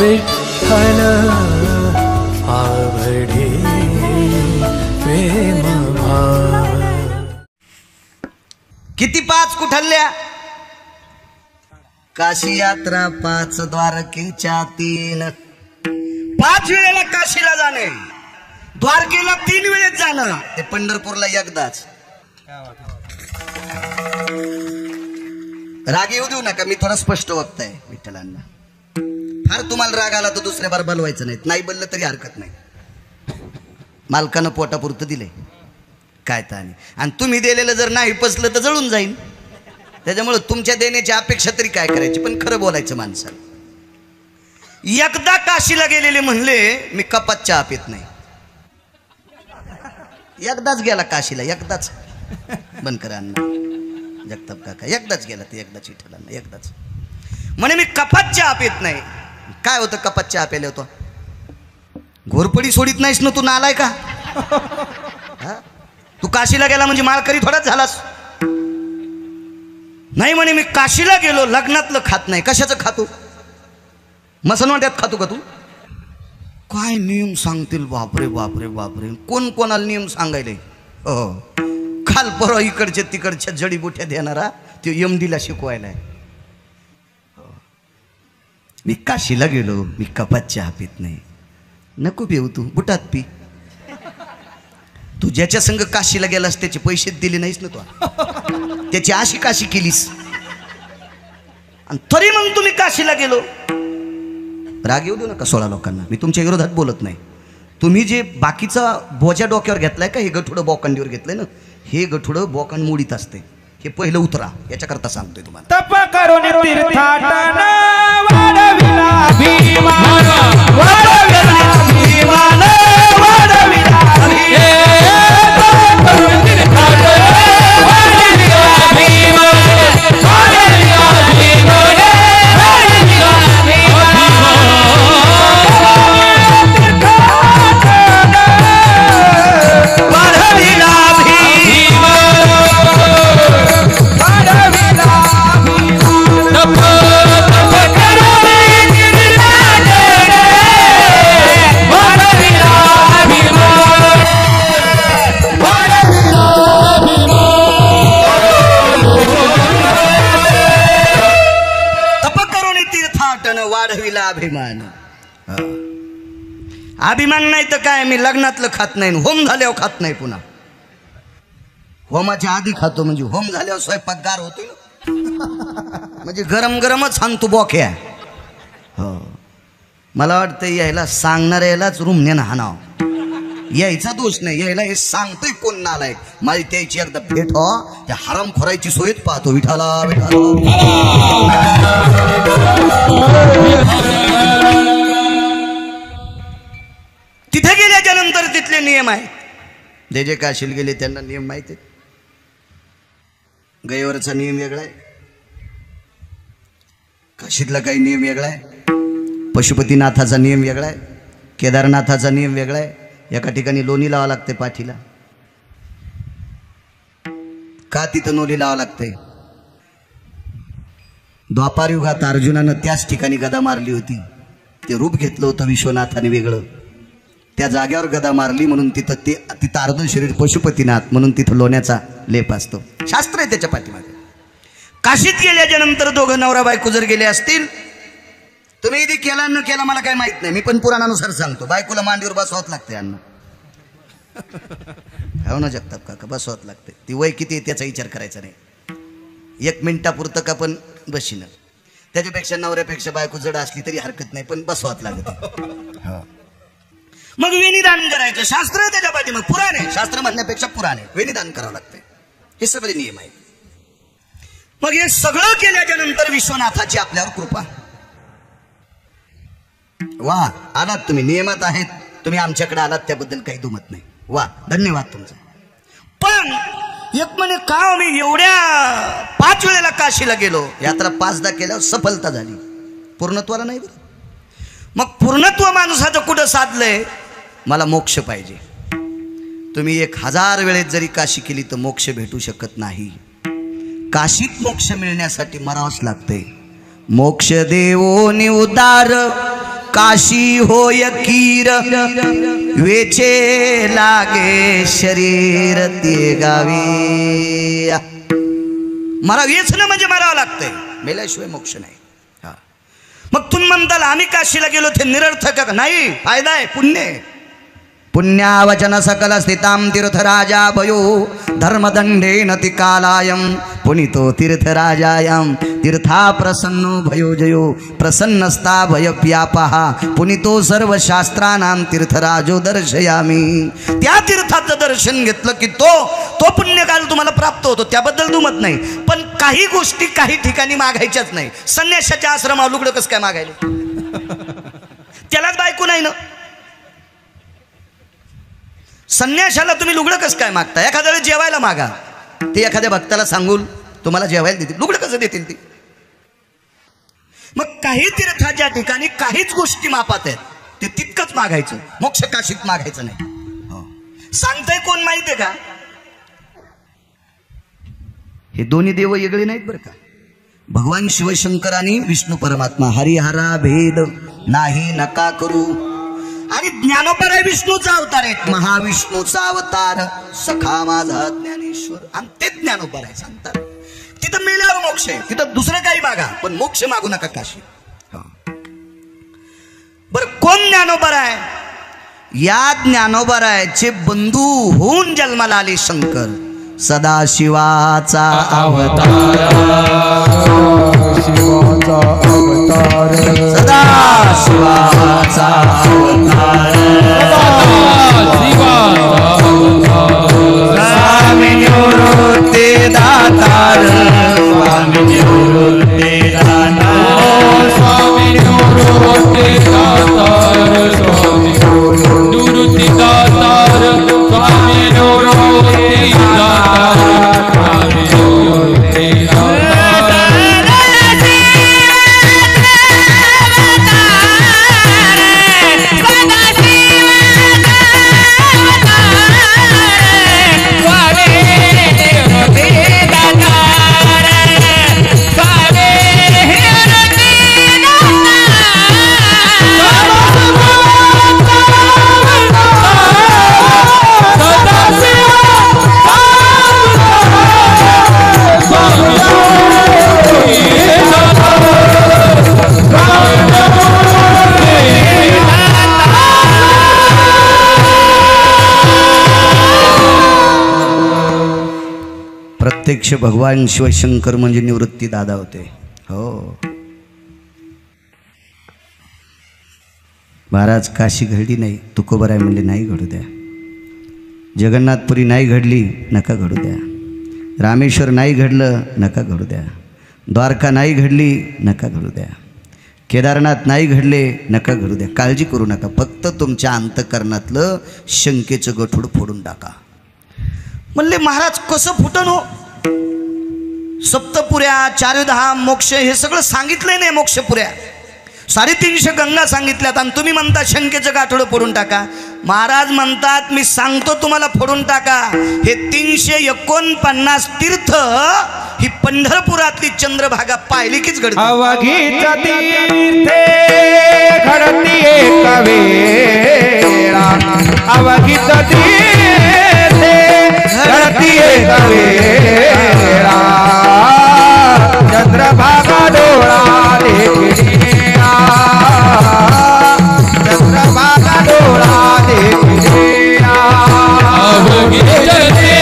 विठ्ठल आवडे प्रेम भाव। किती 5 कुठल्या? काशी यात्रा 5 द्वारकेच्या 3। 5 वेळेला काशीला जाणे, द्वारकेला 3 वेळेस जाणं, ते पंढरपूरला एकदाच। राग येऊ देऊ नका, मी थोडा स्पष्ट वक्ताय विठ्ठलांना। फार तुम्हाला राग आला तर दुसऱ्या बार बोलवायचं नाही बोललं तरी हरकत नाही। मालकानं पोटापुरतं दिले काय तानी, आणि तुम्ही दिलेलं जर नाही पचलं तर जळून जाईन। त्याच्यामुळे तुमच्या देण्याची अपेक्षा तरी काय करायची, पण खरं बोलायचं माणसाला। एकदा काशीला गेलेले म्हणले मी कपात चहा पित नाही। एकदाच गेला काशीला, एकदाच। बंद करा अण्णा जगताप काका, एकदाच गेला ते, एकदाच विठ्ठलांना, एकदाच म्हणे मी कपात चहा पित नाही। काय होतं कपात चहा प्याले होतो? घोरपडी सोडित नाहीस ना तू, नालाय का? तू काशीला गेला म्हणजे माळकरी थोडाच झालास? नाही म्हणे मी काशीला गेलो, लग्नातलं खात नाही। कशाचं खातो? मसनवाट्यात खातो का तू? काय नियम सांगतील, बापरे बापरे बापरे। कोण कोणाला नियम सांगायले? काल परवा इकडच्या तिकडच्या जडीबुट्या देणारा तो एमडीला शिकवायलाय। मी काशीला गेलो, मी कपात चहा पित नाही। नको पिऊ तू, बुटात पी। तू ज्याच्या संग काशीला गेलास त्याचे पैसे दिले नाहीस ना तू, त्याची आशी काशी केलीस, आणि तरी मग तुम्ही काशीला गेलो। राग येऊ देऊ नका 16 लोकांना, मी तुमच्या विरोधात बोलत नाही। तुम्ही जे बाकीचा बोजा डोक्यावर घेतलाय का, हे गठुडं बोकांडीवर घेतलंय ना, हे गठुडं बोकांड मोडीत असते। हे पहिलं उतरा, याच्याकरता सांगतोय तुम्हाला। तप करून तीर्थाटन वाढविला भीमान, वाढविला भीमान, वाढविला अभिमान। अभिमान नाही तर काय, मी लग्नातलं खात नाही, होम झाल्यावर खात नाही पुन्हा। होमाच्या आधी खातो म्हणजे होम झाल्यावर स्वयंपाक गार होतोय म्हणजे गरम गरमच सांगतो बोक्या। हो, मला वाटतं यायला सांगणाऱ्यालाच रुमण्यानं हाणाव, यायचा दोष नाही, यायला हे सांगतोय कोण नालायक। माझी त्याची एकदा भेट हो, त्या हराम खोरायची सोयच पाहतो। विठाला विठाला तिथे गेल्याच्या नंतर तिथले नियम आहेत। जे जे काशीला गेले त्यांना नियम माहिती आहेत। गयवरचा नियम वेगळा आहे, काशीतला काही नियम वेगळा आहे, पशुपतीनाथाचा नियम वेगळा आहे, केदारनाथाचा नियम वेगळा आहे। एका ठिकाणी लोणी लावा लागते पाठीला, का तिथं नोली लावा लागते? द्वापार युगात अर्जुनानं त्याच ठिकाणी गदा मारली होती, ते रूप घेतलं होतं विश्वनाथाने वेगळं, त्या जाग्यावर गदा मारली म्हणून तिथं अर्ध शरीर पशुपतीनाथ म्हणून तिथं लोण्याचा लेप असतो। शास्त्र आहे त्याच्या पाठीमागे। काशीत गेल्याच्या नंतर दोघं नवरा बायको जर गेले असतील, तुम्ही इथे केला न केला मला काही माहित नाही, मी पण पुराणानुसार सांगतो, बायकोला मांडीवर बसवावं लागते अण्णा। हो ना जगताप काका, बसवावं लागते। ती वय किती आहे त्याचा विचार करायचा नाही, 1 मिनिटापुरतं का पण बशीन, त्याच्यापेक्षा नवऱ्यापेक्षा बायको जड असली तरी हरकत नाही, पण बसवावं लागत। मग वेणीदान करायचं, शास्त्र त्याच्या पाठी, मग पुराणे, शास्त्र म्हणण्यापेक्षा पुराणे, वेणीदान करावं लागते। हे सगळे नियम आहेत। मग हे सगळं केल्याच्या नंतर विश्वनाथाची आपल्यावर कृपा। वा, आलात तुम्ही, नियमात आहेत, तुम्ही आमच्याकडे आलात त्याबद्दल काही दुमत नाही, वा धन्यवाद तुमचा। पण एक म्हणे का मी एवढ्या 5 वेळेला काशीला गेलो, यात्रा 5दा केल्यावर सफलता झाली, पूर्णत्वाला नाही बरं। मग पूर्णत्व माणसाचं कुठं साधलंय? मला मोक्ष पाहिजे। तुम्ही 1000 वेळेत जरी काशी केली तर मोक्ष भेटू शकत नाही। काशीत मोक्ष मिळण्यासाठी मरावंच लागतंय। मोक्ष देवो निउदार काशी होय कीर वेचे लागे शरीर ते गावी. मला वेचणं म्हणजे मारावं लागतंय, मेल्याशिवाय मोक्ष नाही. मग तुम्ही म्हणताल आम्ही काशीला गेलो ते निरर्थक नाही, फायदा आहे, पुण्य आहे. पुण्यावचन सकल स्थिताम तीर्थराजा भयो धर्मदंडेन ति कालायम पुनितो तीर्थराजायाम तीर्था प्रसन्नो भयो जयो प्रसन्नस्ता भयव्यापहा पुनितो सर्व शास्त्रानां तीर्थराजो दर्शयामी. त्या तीर्थाचं दर्शन घेतलं की तो पुण्यकाल तुम्हाला प्राप्त होतो, त्याबद्दल दुमत नाही. पण काही गोष्टी काही ठिकाणी मागायच्याच नाही. संन्यासाच्या आश्रमावर लुगडं कसं काय मागायला? त्यालाच बायको नाही ना. संन्याशाला तुम्ही लुगडं कसं काय मागता? एखाद्या वेळेस जेवायला मागा, ते एखाद्या भक्ताला सांगून तुम्हाला जेवायला देतील, लुगडं कसं देतील ते? मग काही तीर्थाच्या ठिकाणी काहीच गोष्टी मापात आहेत, ते तितकंच मागायचं, मोक्ष काशीत मागायचं नाही. सांगताय कोण माहितीये का? हे दोन्ही देव वेगळे नाहीत बरं का. भगवान शिवशंकर आणि विष्णू परमात्मा, हरिहरा भेद नाही नका करू. आणि ज्ञानोबराय विष्णूचा अवतार आहे, महाविष्णूचा अवतार सखा माझा ज्ञानेश्वर, आणि ते ज्ञानोबराय सांगतात. तिथं मेल्यावर मोक्ष आहे, तिथं दुसरं काही मागा पण मोक्ष मागू नका काशी. बर कोण ज्ञानोबराय? या ज्ञानोबरायचे बंधू होऊन जन्माला आले शंकर, सदाशिवाचा अवतार, सदाशिवाचा अवतार, स्वामी निवृत्ती दातार, स्वामी निवृत्ती दातार, स्वामी निवृत्ती दातार, स्वामी निवृत्ती दातार, स्वामी निवृत्ती दातार, स्वामी निवृत्ती दातार. प्रत्यक्ष भगवान शिवशंकर म्हणजे निवृत्ती दादा होते. हो, महाराज काशी घडली नाही, तुकोबराय म्हणले नाही घडू द्या. जगन्नाथपुरी नाही घडली, नका घडू द्या. रामेश्वर नाही घडलं, नका घडू द्या. द्वारका नाही घडली, नका घडू द्या. केदारनाथ नाही घडले, नका घडू द्या. काळजी करू नका, फक्त तुमच्या अंतःकरणातलं शंकेचं गठूड फोडून टाका. म्हणले महाराज कसं फुटन हो? सप्तपुऱ्या, चारधाम, मोक्ष हे सगळं सांगितलंय नाही. मोक्षपुऱ्या 350 गंगा सांगितल्यात आणि तुम्ही म्हणता शंकेचं गाठोडं फोडून टाका. महाराज म्हणतात मी सांगतो तुम्हाला फोडून टाका. हे 349 तीर्थ ही पंढरपुरातली चंद्रभागा पाहिली कीच घडते. अवघीच तीर्थे घडती एक वेळा, अवघीच तीर्थे घडती एक वेळा, चंद्रभागा डोळा देखिया, चंद्रभागा डोळा देखिया, अवघीच तीर्थे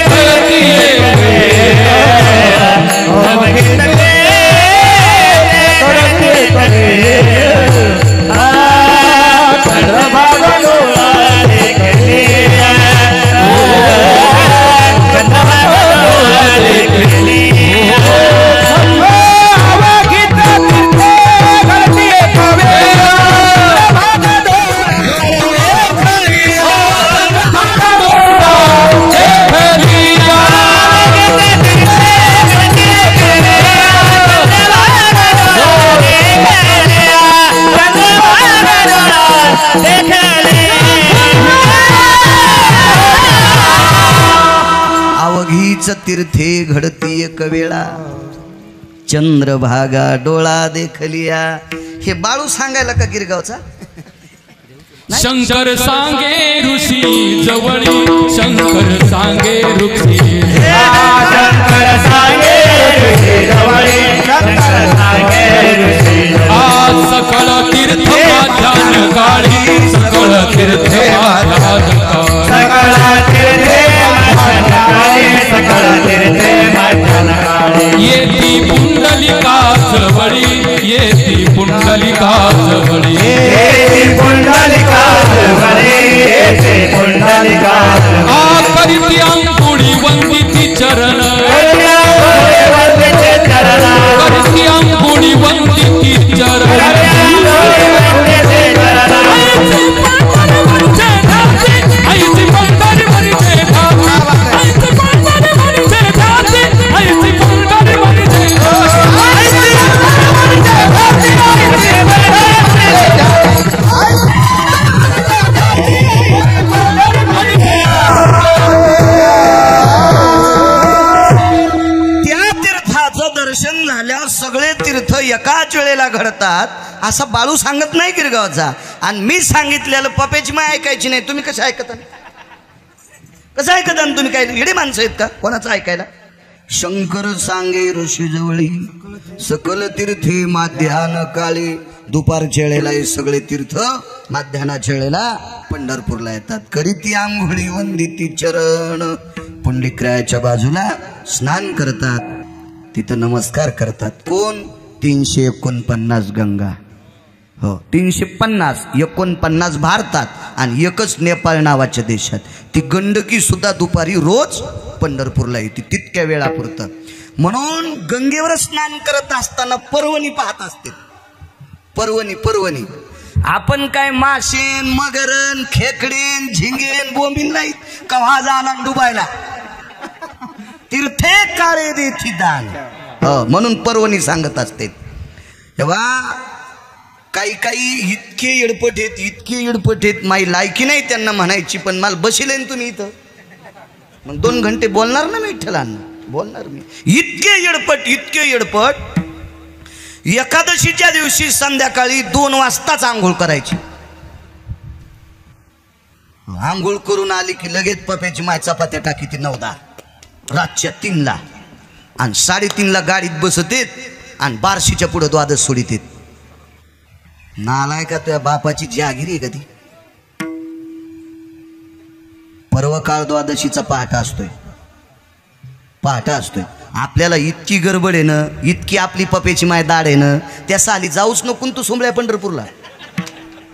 घडती एक वेळा, अवघीच तीर्थे घडती एक वेळा, चंद्रभागा डोळा देखिया, अवघीच तीर्थे घडती एक वेळा, चंद्रभागा डोळा देखलिया. हे बाळू सांगायला का गिरगावचा? शंकर सांगे ऋषी जवळी, शंकर सांगे ऋषी, शंकर सांगे ऋषी जवळी, शंकर सांगे ऋषी आज सकळ तीर्थ माध्यान काळी, सकळ तीर्थ माध्यान सकळ तीर्थे माध्यान काळी, सकळ तीर्थे माध्यान काळी, येती पुंडलिका जवळी, येती पुंडलिका जवळी, येती पुंडलिका जवळी, येती पुंडलिका आ करीती अंकुळी वंदिती चरण, वंदिते चरण, करीती अंकुळी वंदिती चरण, आईची पंढरी म्हणते धावते, आईची पंढरी म्हणते धावते, आईची पंढरी म्हणते त्या तीर्थाचं दर्शन झाल्यावर सगळे तीर्थ एकाच वेळेला घडतात असा बाळू सांगत नाही गिरगावचा. आणि मी सांगितलेलं पप्याची माय ऐकायची नाही. तुम्ही कसं ऐकता? कसं ऐकता तुम्ही? काय येडे माणसं आहेत का कोणाचं ऐकायला? शंकर सांगे ऋषी जवळी, सकल तीर्थे माध्यान काळी. दुपारच्या वेळेला हे सगळे तीर्थ माध्यानाच्या वेळेला पंढरपूरला येतात. करीती आंघोळी वंदिती चरण, पुंडलिकरायाच्या बाजूला स्नान करतात, तिथं नमस्कार करतात. कोण? 349 गंगा. हो 350 भारतात आणि एकच नेपाळ नावाच्या देशात. ती गंडकी सुद्धा दुपारी रोज पंढरपूरला येते तितक्या वेळापुरतं. म्हणून गंगेवर स्नान करत असताना पर्वणी पाहत असते. पर्वणी आपण काय माशेन मगरन खेकडेन झिंगेन बोंबील नाहीत कव्हा झाला डुबायला. तीर्थे काळे देती दान. म्हणून पर्वणी सांगत असते. तेव्हा काही इतके येडपट आहेत माई लायकी नाही त्यांना म्हणायची, पण मला बसिलेन तुम्ही इथं मग 2 घंटे बोलणार ना मी विठ्ठलांना, बोलणार मी. इतके येडपट एकादशीच्या दिवशी संध्याकाळी 2 वाजताच आंघोळ करायची. आंघोळ करून आली की लगेच पप्याची माय चपात्या टाकी ती 9-10 रातच्या 3ला आणि 3:30ला गाडीत बसतेत आणि बारशीच्या पुढे द्वादश सोडित. नालाय का तुझ्या बापाची जागिरी आहे कधी? पर्वकाळ द्वादशीचा पहाटा असतोय. आपल्याला इतकी गडबड आहे ना, इतकी आपली पप्याची माय दाड आहे ना, त्या साली जाऊच नको तू सोमळ्या पंढरपूरला.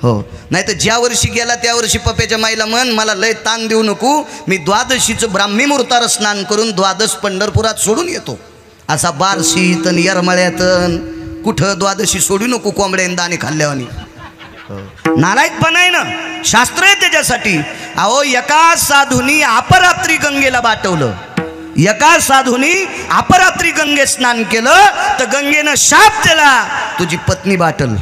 हो नाही तर ज्या वर्षी गेला त्या वर्षी पप्याच्या माईला म्हण मला लय ताण देऊ नको, मी द्वादशीचं ब्राह्मी मुहूर्तावर स्नान करून द्वादश पंढरपुरात सोडून येतो. असा बारशीत आणि येरमळ्यात कुठं द्वादशी सोडू नको कोंबड्यान दाणे खाल्ल्यावानी. नालायकपणा आहे ना, शास्त्र आहे त्याच्यासाठी. अहो एका साधूनी अपरात्री गंगेला बाटवलं, एका साधूनी अपरात्री गंगे स्नान केलं तर गंगेनं शाप दिला तुझी पत्नी बाटल.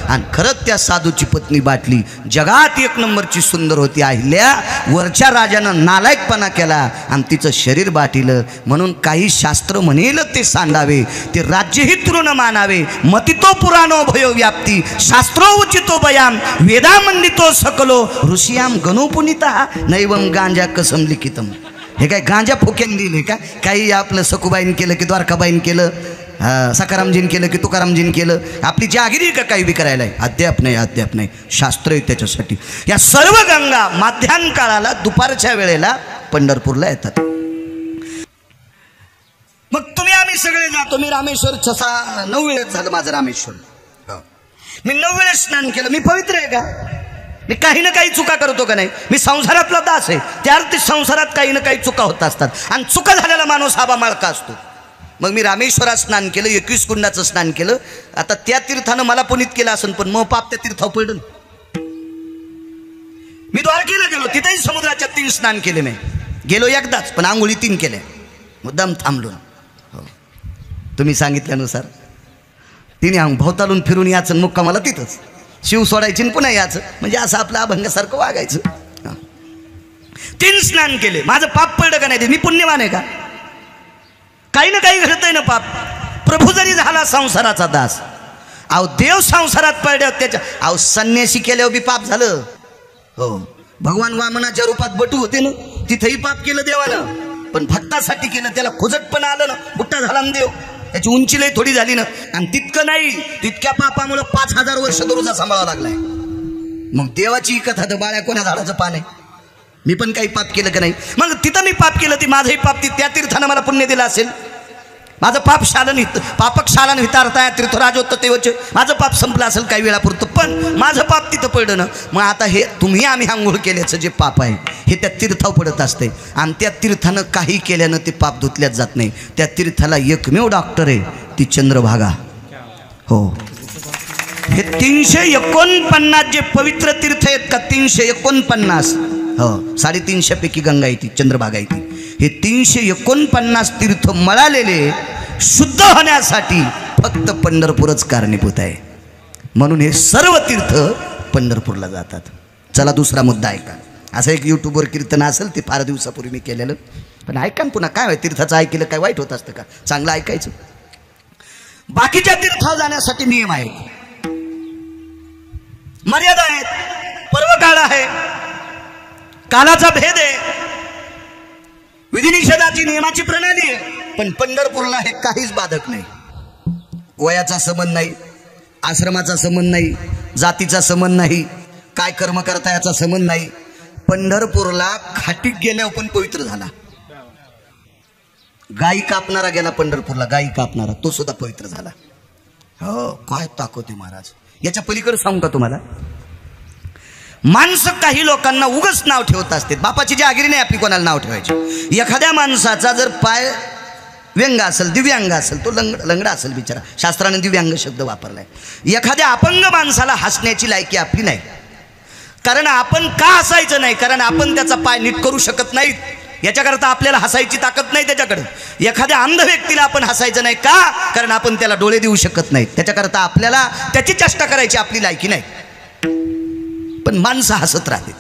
आणि खरंच त्या साधूची पत्नी बाटली. जगात 1 नंबरची सुंदर होती अहिल्या. वरच्या राजानं नालायकपणा केला आणि तिचं शरीर बाटिलं. म्हणून काही शास्त्र म्हणेल ते सांडावे, ते राज्यही तृण मानावे. मतितो पुराणो भयो व्याप्ती, शास्त्रो उचितो बयाम, वेदा मंडितो सकलो, ऋषियाम गणोपुनिता नैवम गांजा कसम लिखितम. हे काय गांजा फुक्यान दिले का? काही आपलं सकुबाईन केलं की द्वारकाबाईन केलं, सकारामजीन केलं की तुकारामजीन केलं. आपली जागिरी का काही बी करायला? अद्याप नाही. शास्त्र आहे त्याच्यासाठी. या सर्व गंगा माध्यान काळाला दुपारच्या वेळेला पंढरपूरला येतात. मग तुम्ही आम्ही सगळे जातो. मी रामेश्वर 9 वेळेस झालं माझं रामेश्वर. मी 9 वेळेस स्नान केलं. मी पवित्र आहे का? मी काही ना काही चुका करतो का नाही? मी संसारातला दास आहे. त्या अर्थी संसारात काही ना काही चुका होत असतात आणि चुका झालेला माणूस हा माळका असतो. मग मी रामेश्वरात स्नान केलं, 21 कुंडाचं स्नान केलं. आता त्या तीर्थानं मला पुनीत केलं असेल, पण मग पाप त्या तीर्थावर पडलं. मी द्वारकेला गेलो, तिथेही समुद्राच्या 3 स्नान केले. मी गेलो एकदाच, पण आंघोळी 3 केल्या. मुद्दाम थांबलो. हो तुम्ही सांगितल्यानुसार 3 भोवतालून फिरून याचं, मुक्कामाला तिथंच शिव सोडायची पुन्हा याचं, म्हणजे असं आपलं अभंगासारखं वागायचं. 3 स्नान केले. माझं पाप पडलं का नाही? मी पुण्यवान आहे का? काही ना काही घडतंय ना पाप. प्रभू जरी झाला संसाराचा दास, अहो देव संसारात पडल्यावर त्याच्या अहो संन्यासी केल्यावर बी पाप झालं. हो, भगवान वामनाच्या रूपात बटू होते ना, तिथेही पाप केलं देवानं, पण भक्तासाठी केलं. त्याला खुजटपण आलं ना, बुट्टा झाला ना देव. त्याची उंची लई थोडी झाली ना, आणि तितकं नाही, तितक्या पापामुळे 5000 वर्ष दरोजा सांभाळावा लागलाय. मग देवाची कथा तर बाळ्या कोण्या झाडाचं पान आहे. मी पण काही पाप केलं का नाही? मग तिथं मी पाप केलं, ती माझंही पाप त्या तीर्थानं मला पुण्य दिलं असेल. माझं पाप शालन पापक शालन हितार्थाय तीर्थराज होतं तेवचे माझं पाप संपलं असेल काही वेळापुरतं, पण माझं पाप तिथं पडलं ना. मग आता हे तुम्ही आम्ही आंघोळ केल्याचं जे पाप आहे हे त्या तीर्थावर पडत असते, आणि त्या तीर्थानं काही केल्यानं ते पाप धुतल्याच जात नाही. त्या तीर्थाला एकमेव डॉक्टर आहे, ती चंद्रभागा. हो, हे 349 जे पवित्र तीर्थ आहेत का, 349, हो 350 पैकी गंगा येते, चंद्रभागा येते. हे 349 तीर्थ मळालेले शुद्ध होण्यासाठी फक्त पंढरपूरच कारणीभूत आहे. म्हणून हे सर्व तीर्थ पंढरपूरला जातात. चला दुसरा मुद्दा ऐका. असं एक यूट्यूबवर कीर्तन असेल, ते फार दिवसापूर्वी मी केलेलं, पण ऐका ना पुन्हा. काय तीर्थाचं ऐकलं काय वाईट होत असतं का? चांगलं ऐकायचं. बाकीच्या तीर्थावर जाण्यासाठी नियम आहेत, मर्यादा आहेत, पर्वकाळ आहे, कालाचा भेद आहे, विधिनिषेधाची नियमाची प्रणाली आहे. पण पंढरपूरला हे काहीच बाधक नाही. वयाचा संबंध नाही, आश्रमाचा संबंध नाही, जातीचा संबंध नाही, काय कर्म करता याचा संबंध नाही. पंढरपूरला खाटीक गेल्यावर पण पवित्र झाला. गाई कापणारा गेला पंढरपूरला, गाई कापणारा तो सुद्धा पवित्र झाला. हो, काय ताकद आहे महाराज. याच्या पलीकडे सांगू का तुम्हाला? माणसं काही लोकांना उगच नाव ठेवत असते. बापाची जागिरी नाही आपली कोणाला नाव ठेवायची. एखाद्या माणसाचा जर पाय व्यंग असेल, दिव्यांग असेल, तो लंगडा असेल बिचारा, शास्त्राने दिव्यांग शब्द वापरलाय. एखाद्या अपंग माणसाला हसण्याची लायकी आपली नाही. कारण आपण का हसायचं नाही? कारण आपण त्याचा पाय नीट करू शकत नाहीत, याच्याकरता आपल्याला हसायची ताकद नाही त्याच्याकडे. एखाद्या अंध व्यक्तीला आपण हसायचं नाही का? कारण आपण त्याला डोळे देऊ शकत नाहीत, त्याच्याकरता आपल्याला त्याची चेष्टा करायची आपली लायकी नाही. पण माणसं हसत राहते.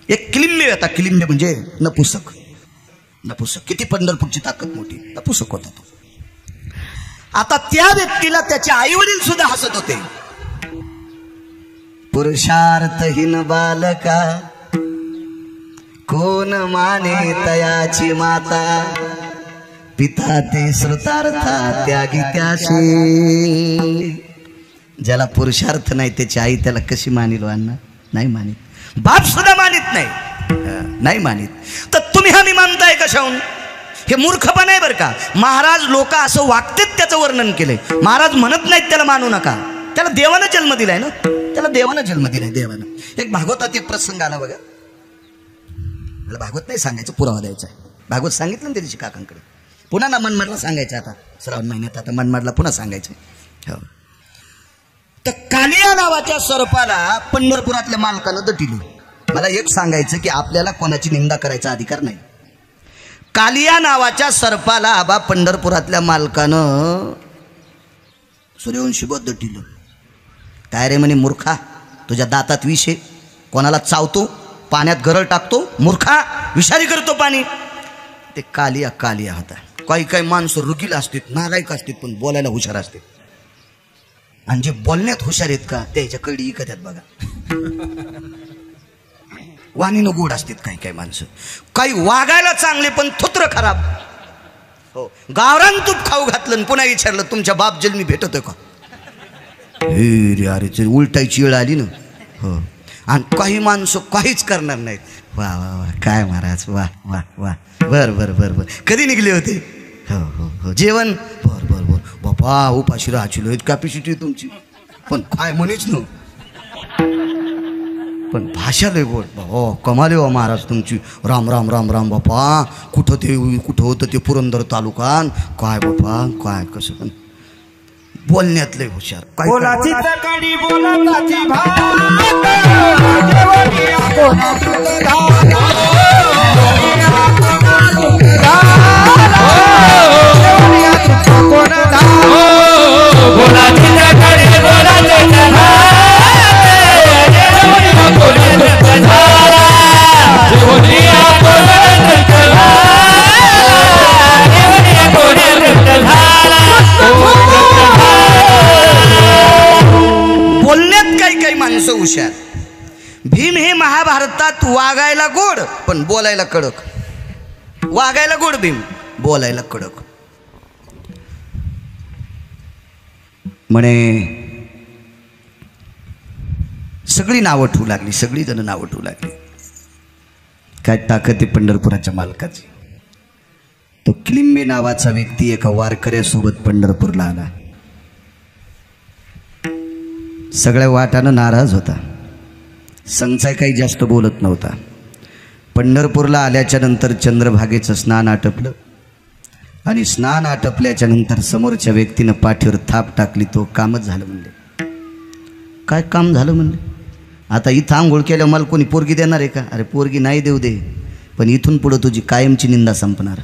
एक किलिम्य होता, किलिम्य म्हणजे नपुसक. नपुसक किती पंढरपूरची ताकद मोठी, नपुसक होता तो. आता त्या व्यक्तीला त्याचे आई वडील सुद्धा हसत होते. पुरुषार्थहीन बालका कोण माने तयाची माता, पिता ते श्रुतार्था त्यागी त्याशी. ज्याला पुरुषार्थ नाही त्याची आई त्याला कशी मानिल अण्णा? नाही मानित. बाप सुद्धा मानित नाही, नाही मानित. तर तुम्ही आम्ही मानताय कशाहून? हे मूर्खपण आहे बरं का. महाराज लोक असं वागतेत त्याचं वर्णन केलंय. महाराज म्हणत नाहीत त्याला मानू नका. त्याला देवानं जन्म दिलाय ना, त्याला देवानं जन्म दिलाय. देवानं एक भागवतात एक प्रसंग आला बघा. मला भागवत नाही सांगायचं, पुरावा द्यायचा आहे. भागवत सांगितलं ना त्या दिवशी काकांकडे, पुन्हा ना मनमाडला सांगायचं. आता श्रावण महिन्यात आता मनमाडला पुन्हा सांगायचं. हो, तर कालिया नावाच्या सर्पाला पंढरपुरातल्या मालकानं दटिलं. मला एक सांगायचं की आपल्याला कोणाची निंदा करायचा अधिकार नाही. कालिया नावाच्या सर्पाला आबा पंढरपुरातल्या मालकानं सूर्यवंशी बद्ध दटिलं. काय रे म्हणे मूर्खा, तुझ्या दातात विष आहे, कोणाला चावतो, पाण्यात गरळ टाकतो, मूर्खा विषारी करतो पाणी. ते कालिया कालिया होता. काही काही माणसं रुगील असतात, नालायक असतात, पण बोलायला हुशार असतात. आणि जे बोलण्यात हुशार आहेत का त्याच्या कडी इकत आहेत बघा. वाणीनं गोड असतात काही काही माणसं. काही वागायला चांगले पण थुत्र खराब. हो, गावरान तूप खाऊ घातलं पुन्हा विचारलं तुमच्या बाप जन्मी भेटतोय का? हे रे अरे उलटायची वेळ आली ना. हो, आणि काही माणसं काहीच करणार नाहीत. वा वा वा, काय महाराज, वा वा वा, बर बर बर बर. कधी निघले होते? हो हो हो, जेवण? बर बर बर. बापा उपाशी राहचिलो, कॅपॅसिटी तुमची, पण काय म्हणेच न, पण भाषा लय गोड. हो, कमाले हो महाराज तुमची. राम राम राम राम बापा. कुठं होतं ते पुरंदर तालुकान. काय बापा काय कसं, पण बोलण्यात लय हुशार. बोलाची तकडी बोलाची असं हुशार. भीम हे महाभारतात वागायला गोड पण बोलायला कडक. वागायला गोड भीम, बोलायला कडक. म्हणे सगळी नावं ठेवू लागली, सगळी जण नावं ठेवू लागली. काय ताकद आहे पंढरपुराच्या मालकाची. तो क्लिंबे नावाचा व्यक्ती एका वारकऱ्यासोबत पंढरपूरला आला. सगळ्या वाटानं नाराज होता. संचाय काही जास्त बोलत नव्हता. पंढरपूरला आल्याच्या नंतर चंद्रभागेचं स्नान आटपलं आणि स्नान आटपल्याच्या नंतर समोरच्या व्यक्तीनं पाठीवर थाप टाकली. तो कामच झालं म्हणले. काय काम झालं म्हणले? आता इथं आंघोळ केल्यावर मला कोणी पोरगी देणार आहे का? अरे पोरगी नाही देऊ दे, पण इथून पुढं तुझी कायमची निंदा संपणार.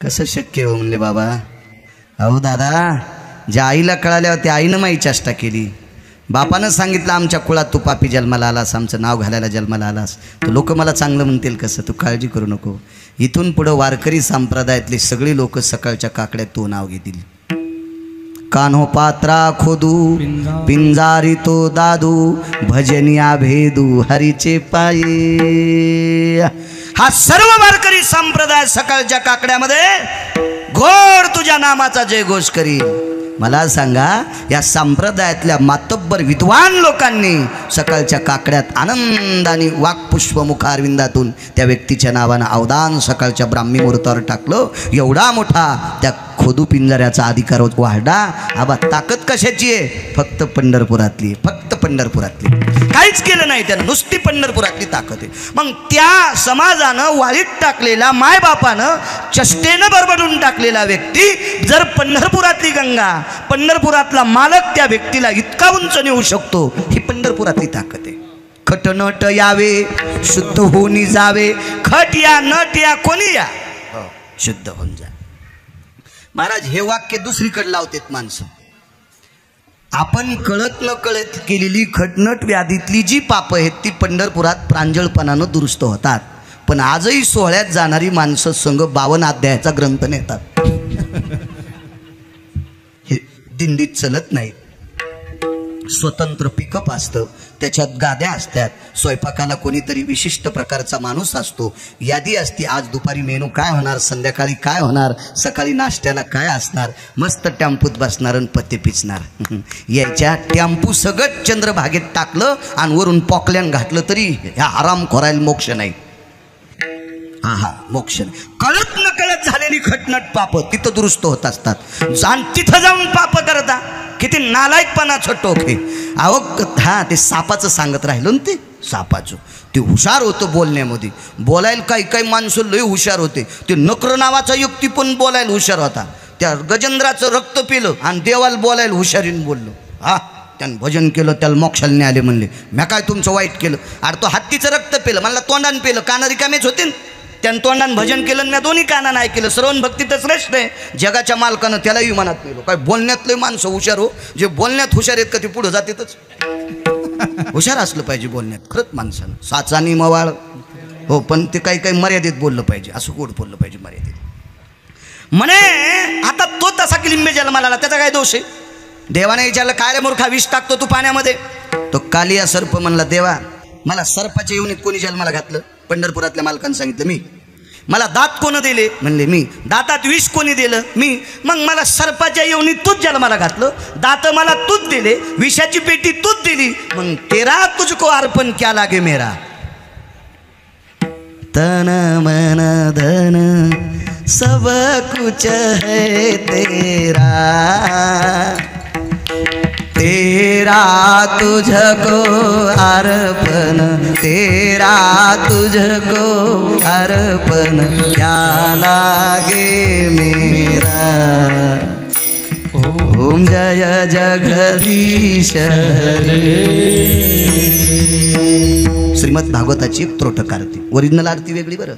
कसं शक्य हो म्हणले बाबा. अहो दादा, ज्या आईला कळाल्यावर त्या आईनं माई चेष्टा केली. बापानं सांगितलं आमच्या कुळात तू पापी जन्माला आलास, आमचं नाव घालायला जन्माला आलास, तर लोक मला चांगलं म्हणतील कसं? तू काळजी करू नको. इथून पुढं वारकरी संप्रदायातले सगळी लोक सकाळच्या काकड्यात तो नाव घेतील. कान्हो पात्रा खोदू पिंजारी तो दादू भजनिया भेदू हरीचे पाये. हा सर्व वारकरी संप्रदाय सकाळच्या काकड्यामध्ये घोर तुझ्या नामाचा जयघोष करील. मला सांगा, या संप्रदायातल्या मातब्बर विद्वान लोकांनी सकाळच्या काकड्यात आनंदाने वाक्पुष्प मुखारविंदातून त्या व्यक्तीच्या नावानं अवदान सकाळच्या ब्राह्मी मुहूर्तावर टाकलं. एवढा मोठा त्या खोदू पिंजऱ्याचा अधिकार वाढला. आबा ताकद कशाची आहे? फक्त पंढरपुरातली, फक्त पंढरपुरातली. काहीच केलं नाही त्यानं, नुसती पंढरपुरातली ताकद आहे. मग त्या समाजानं वाळीत टाकलेला, मायबापानं चष्टेनं बरबडून टाकलेला व्यक्ती जर पंढरपुरातली गंगा, पंढरपुरातला मालक त्या व्यक्तीला इतका उंच नेऊ शकतो, ही पंढरपुरातली ताकद आहे. खट नट यावे शुद्ध होऊन जावे. खट या नट या कोणी या शुद्ध होऊन जा. महाराज हे वाक्य दुसरीकडे लावतात माणसं. आपण कळत न कळत केलेली खटनट व्याधीतली जी पापं आहेत ती पंढरपुरात प्रांजळपणानं दुरुस्त होतात. पण आजही सोहळ्यात जाणारी माणसं संघ 52 अध्यायाचा ग्रंथ नेतात. हे दिंडीत चलत नाही. स्वतंत्र पिकअप असतं, त्याच्यात गाद्या असतात, स्वयंपाकाला कोणीतरी विशिष्ट प्रकारचा माणूस असतो, यादी असते. आज दुपारी मेनू काय होणार, संध्याकाळी काय होणार, सकाळी नाश्त्याला काय असणार. मस्त टेम्पूत बसणार आणि पत्ते पिचणार. याच्या टेम्पू सगळं चंद्रभागेत टाकलं आणि वरून पॉकल्यान घातलं तरी ह्या आराम खोरायला मोक्ष नाही. हा मोक्ष नाही. कळत न कळत झालेली खटनट पाप तिथं दुरुस्त होत असतात. तिथं जाऊन पाप करता किती नालायकपणाचं टोक आहे. अहो हा ते सापाचं सांगत राहिलो ना, ते सापाचं ते हुशार होतं बोलण्यामध्ये. बोलायला काही काही माणसं लय हुशार होते. ते नक्र नावाचा युक्ती पण बोलायला हुशार होता. त्या गजेंद्राचं रक्त पिलं आणि देवाला बोलायला हुशारीनं बोललो. हा त्यानं भजन केलं, त्याला मोक्षाला न्याले म्हणले. म्या काय तुमचं वाईट केलं? अरे तो हत्तीचं रक्त पिलं, मला तोंडानं पिलं, काना रिकामेच होते. त्यानं तोंडानं भजन केलं, मी दोन्ही कानानं ऐकलं. श्रवण भक्ती तर श्रेष्ठ आहे. जगाच्या मालकानं त्यालाही मनात पेलो. काय बोलण्यातले माणसं हुशार हो. जे बोलण्यात हुशार आहेत का ते पुढं जातातच. हुशार असलं पाहिजे बोलण्यात खरंच माणसानं. साचानी मवाळ हो, पण ते काही काही मर्यादित बोललं पाहिजे. असं गोड बोललं पाहिजे मर्यादित. म्हणे आता तो तसा किलिंबे जन्माला आला, त्याचा काय दोष आहे? देवाने विचारलं, काय रे मूर्खा विष टाकतो तू पाण्यामध्ये? तो कालिया सर्प म्हणला, देवा मला सर्पाच्या योनीत कोणी जन्माला घातलं? पंढरपुरातल्या मालकानं सांगितलं, मी. मला दात कोण दिले? म्हणले मी. दातात विष कोणी दिलं? मी. मग मला सर्पाच्या योनीत तूच जन्माला घातलं, दात मला तूच दिले, विषाची पेटी तूच दिली, मग तेरा तुझको अर्पण क्या लागे मेरा. तन मन धन सब कुछ है तेरा, तेरा तुझको अर्पण, तेरा तुझको अर्पण क्या लागे मेरा. ओम जय जगदीश श्रीमद भागवताची एक त्रोटक आरती. ओरिजिनल आरती वेगळी बरं,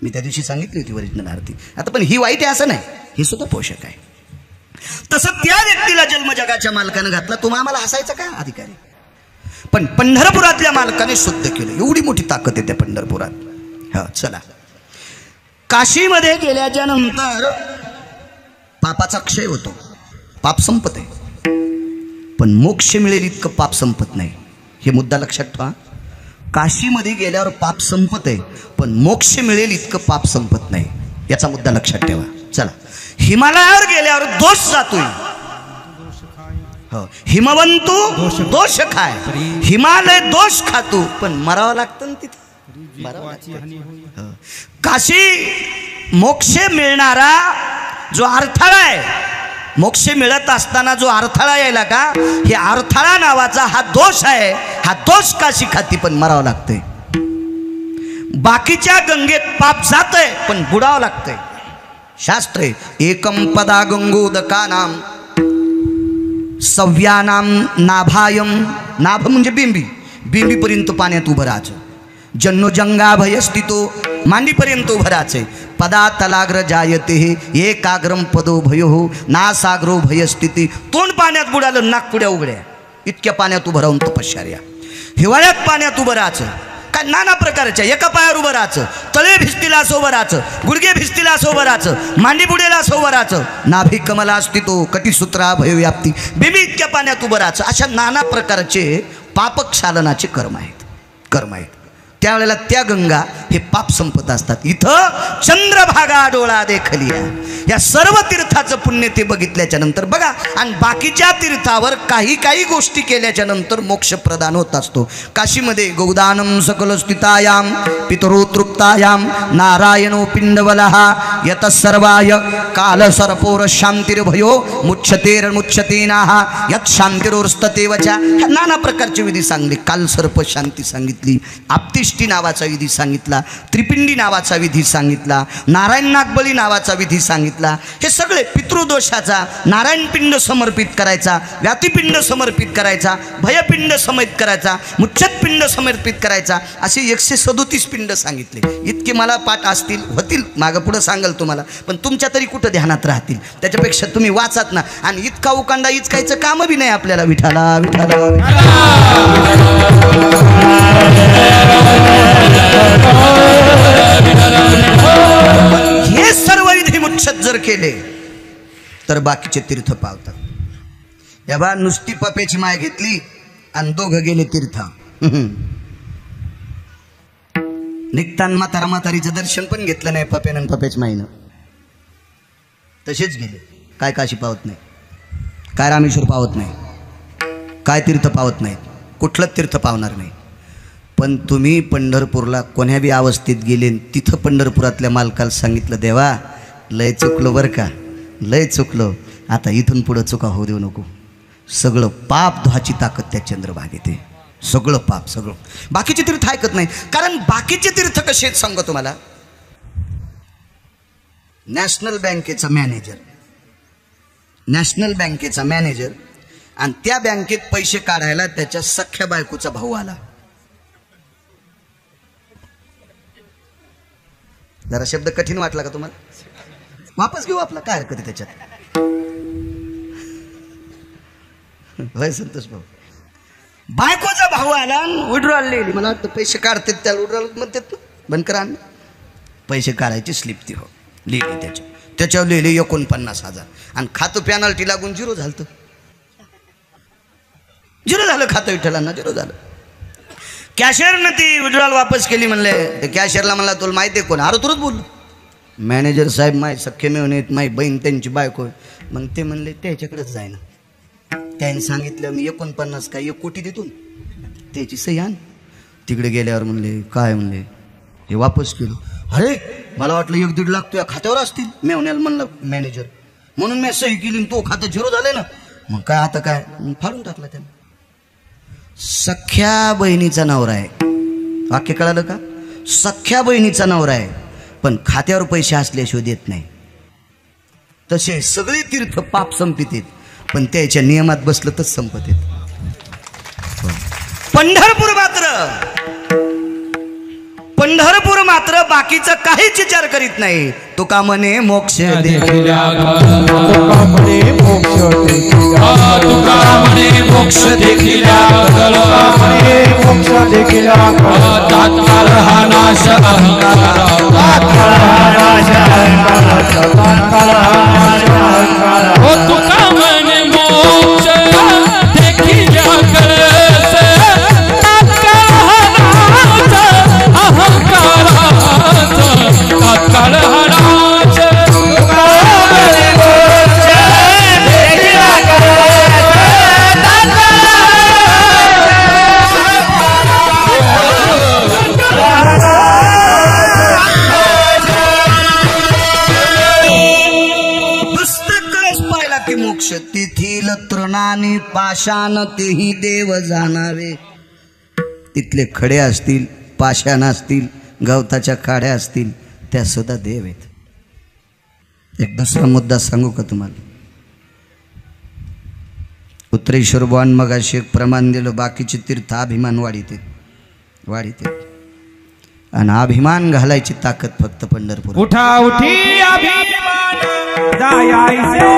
मी त्या दिवशी सांगितली होती ओरिजिनल आरती. आता पण ही वाईट आहे असं नाही, हे सुद्धा पोषक आहे. तसं त्या व्यक्तीला जन्म जगाच्या मालकानं घातला, तुम्हा आम्हाला हसायचा काय अधिकारी? पण पंढरपुरातल्या मालकाने शुद्ध केलं. एवढी मोठी ताकद आहे त्या पंढरपुरात. हा चला, काशीमध्ये गेल्याच्या नंतर पापाचा क्षय होतो, पाप संपत आहे. पण मोक्ष मिळेल इतकं पाप संपत नाही. हे मुद्दा लक्षात ठेवा. काशीमध्ये गेल्यावर पाप संपत आहे, पण मोक्ष मिळेल इतकं पाप संपत नाही, याचा मुद्दा लक्षात ठेवा. चला, हिमालयावर गेल्यावर दोष जातोय. हो, हिमवंतू दोष खाय, हिमालय दोष खातो, पण मरावं लागतं ना तिथे. काशी मोक्ष मिळणारा जो अडथळा आहे, मोक्ष मिळत असताना जो अडथळा यायला का, हे अडथळा नावाचा हा दोष आहे. हा दोष काशी खाती, पण मरावं लागतंय. बाकीच्या गंगेत पाप जातंय, पण बुडावं लागतंय. शास्त्र आहे, एकम पदा गंगोदकानाम सव्यानाम नाभायम. नाभ म्हणजे बिंबी, बिंबीपर्यंत पाण्यात उभं राहायचं. जन्नोजंगाभयस्थितो, मांडीपर्यंत उभं राहायचंय. पदा तलाग्र जायते एकाग्रम पदो भयो नासाग्रो भयस्थिती. तोंड पाण्यात बुडालं, नागपुड्या उघड्या, इतक्या पाण्यात उभं राहून तपश्चर्या. हिवाळ्यात पाण्यात उभं राहायचं, काय नाना प्रकारच्या, एका पायावर उभं राहायचं, तळे भिजतीला असं उभं राहायचं, गुडघे भिजतीला असं उभं राहायचं, मांडी बुडेला असं उभं राहायचं. नाभी कमला अस्तितो कटिसूत्रा भयव्याप्ती, बिंबी इतक्या पाण्यात उभं राहायचं. अशा नाना प्रकारचे पापक्षालनाचे कर्म आहेत. त्यावेळेला त्या गंगा हे पाप संपत असतात. इथं चंद्रभागा डोळा देखलिया, या सर्व तीर्थाचं पुण्य ते बघितल्याच्या नंतर बघा, आणि बाकीच्या तीर्थावर काही गोष्टी केल्याच्या नंतर मोक्ष प्रदान होत असतो. काशीमध्ये गौदानम सकल स्थितायाम पितरो तृप्तायाम नारायणो पिंडवलः यत सर्वाय काल सरपोर शांतिर्भयो मुच्छतेर्मुच्छतेनाः यत शांतिरोस्तते वचा. ह्या नाना प्रकारचे विधी सांगले. काल सर्प शांती सांगितली, आपतिष्टी नावाचा विधी सांगितला, त्रिपिंडी नावाचा विधी सांगितला, नारायण नागबळी नावाचा विधी सांगितला. हे सगळे पितृदोषाचा नारायण पिंड समर्पित करायचा, व्यातिपिंड समर्पित करायचा, भयपिंड समर्पित करायचा, मुच्छतपिंड समर्पित करायचा, असे 137 पिंड सांगितले. इतके मला पाठ असतील, होतील, मागं पुढं सांगाल तुम्हाला, पण तुमच्या तरी कुठं ध्यानात राहतील. त्याच्यापेक्षा तुम्ही वाचात ना. आणि इतका उकांडा इचकायचं काम बी नाही आपल्याला. विठाला विठाला हे सर्व विधी मुच्छत जर केले तर बाकीचे तीर्थ पावतात. या बा, नुसती पप्याची माय घेतली आणि दोघं गेले तीर्थ. निघताना म्हातारीचं दर्शन पण घेतलं नाही पप्यानं पप्याच्या माईनं, तसेच गेले. काय काशी पावत नाही, काय रामेश्वर पावत नाही, काय तीर्थ पावत नाहीत, कुठलंच तीर्थ पावणार नाही. पण तुम्ही पंढरपूरला कोण्या बी अवस्थेत गेले, तिथं पंढरपुरातल्या मालकाला सांगितलं, देवा लय चुकलो बरं का, लय चुकलो, आता इथून पुढं चुका होऊ देऊ नको. सगळं पाप धुवाची ताकद त्या चंद्रभागेत आहे. सगळं पाप, सगळं. बाकीचे तीर्थ ऐकत नाही. कारण बाकीचे तीर्थ कसे आहेत सांगतो तुम्हाला. नॅशनल बँकेचा मॅनेजर आणि त्या बँकेत पैसे काढायला त्याच्या सख्या बायकोचा भाऊ आला. जरा शब्द कठीण वाटला का तुम्हाला? वापस घेऊ आपला, काय हरकत आहे त्याच्यात. होय संतोष भाऊ, बायकोचा भाऊ आला, विड्रॉल लिहिली. मला वाटतं पैसे काढतात त्याला विड्रॉल म्हणतात ना, बंद करा. पैसे काढायची स्लिप ती हो लिहिली, त्याच्यावर लिहिले 49,000 आणि खातं पेनल्टी लागून 0 झालं. 0 झालं खातं, विठ्ठलांना 0 झालं. कॅशियरनं ती विड्रॉल वापस केली. म्हणले ते कॅशियरला, म्हणला तुला माहिती आहे कोण? अरे तुरंत बोललो, मॅनेजर साहेब माय सख्खे मिळून येत, माई बहीण त्यांची बायको. मग ते म्हणले त्याच्याकडेच जाय ना. त्याने सांगितलं मी 49 काय 1 कोटी देतो, त्याची सही आण. तिकडे गेल्यावर म्हणले काय, म्हणले हे वापस केलं. अरे मला वाटलं 1-1.5 लाख तुझ्या खात्यावर असतील. मेवण्याला म्हणलं मॅनेजर, म्हणून मी सही केली, तो खातं 0 झालंय ना. मग काय आता काय, फाडून टाकला त्याने. सख्या बहिणीचा नवरा आहे, वाक्य कळालं का? सख्या बहिणीचा नवरा आहे, पण खात्यावर पैसे असल्याशिवाय देत नाही. तसे सगळे तीर्थ पाप संपित आहेत, पण त्याच्या नियमात बसलं तर संपत आहेत. पंढरपूर मात्र बाकीचं काहीच विचार करीत नाही. तुका म्हणे मोक्ष देखीला, तात्काळ हा नाश अहंकार, तुका म्हणे मोक्ष तृणानी पाषाण तेही देव जाणावे. तिथले खडे असतील, पाषाण असतील, गवताच्या काड्या असतील, त्या सुद्धा देव आहेत. एक दुसरा मुद्दा सांगू का तुम्हाला? उत्तरेश्वर बुवान मगाशी एक प्रमाण दिलं, बाकीचे तीर्थ अभिमान वाढीते आणि अभिमान घालायची ताकद फक्त पंढरपूर. उठा उठी अभिमान जायायचे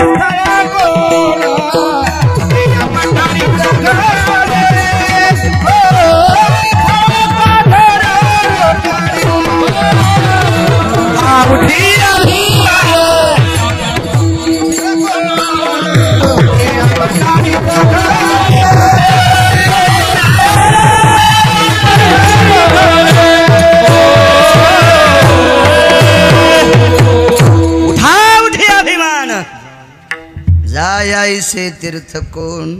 जायायचे तीर्थ कोण.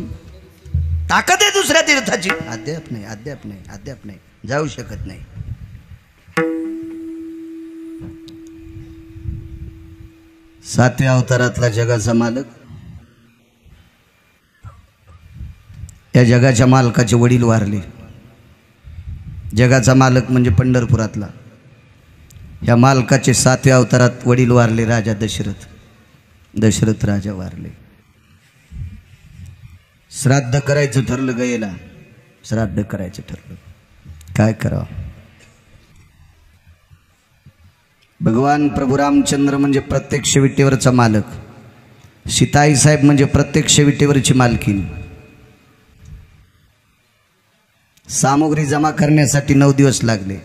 ताकद आहे दुसऱ्या तीर्थाची. अद्याप नाही जाऊ शकत नाही. सातव्या अवतारातला जगाचा मालक, या जगाच्या मालकाचे वडील वारले. जगाचा मालक म्हणजे पंढरपुरातला. ह्या मालकाचे सातव्या अवतारात वडील वारले. राजा दशरथ राजा वारले. श्राद्ध करायचं ठरलं गयेला. श्राद्ध करायचं ठरलं. काय करावं? भगवान प्रभू रामचंद्र म्हणजे प्रत्यक्ष विटेवरचा मालक. सीताई साहेब म्हणजे प्रत्यक्ष विटेवरची मालकीन. सामुग्री जमा करण्यासाठी 9 दिवस लागले.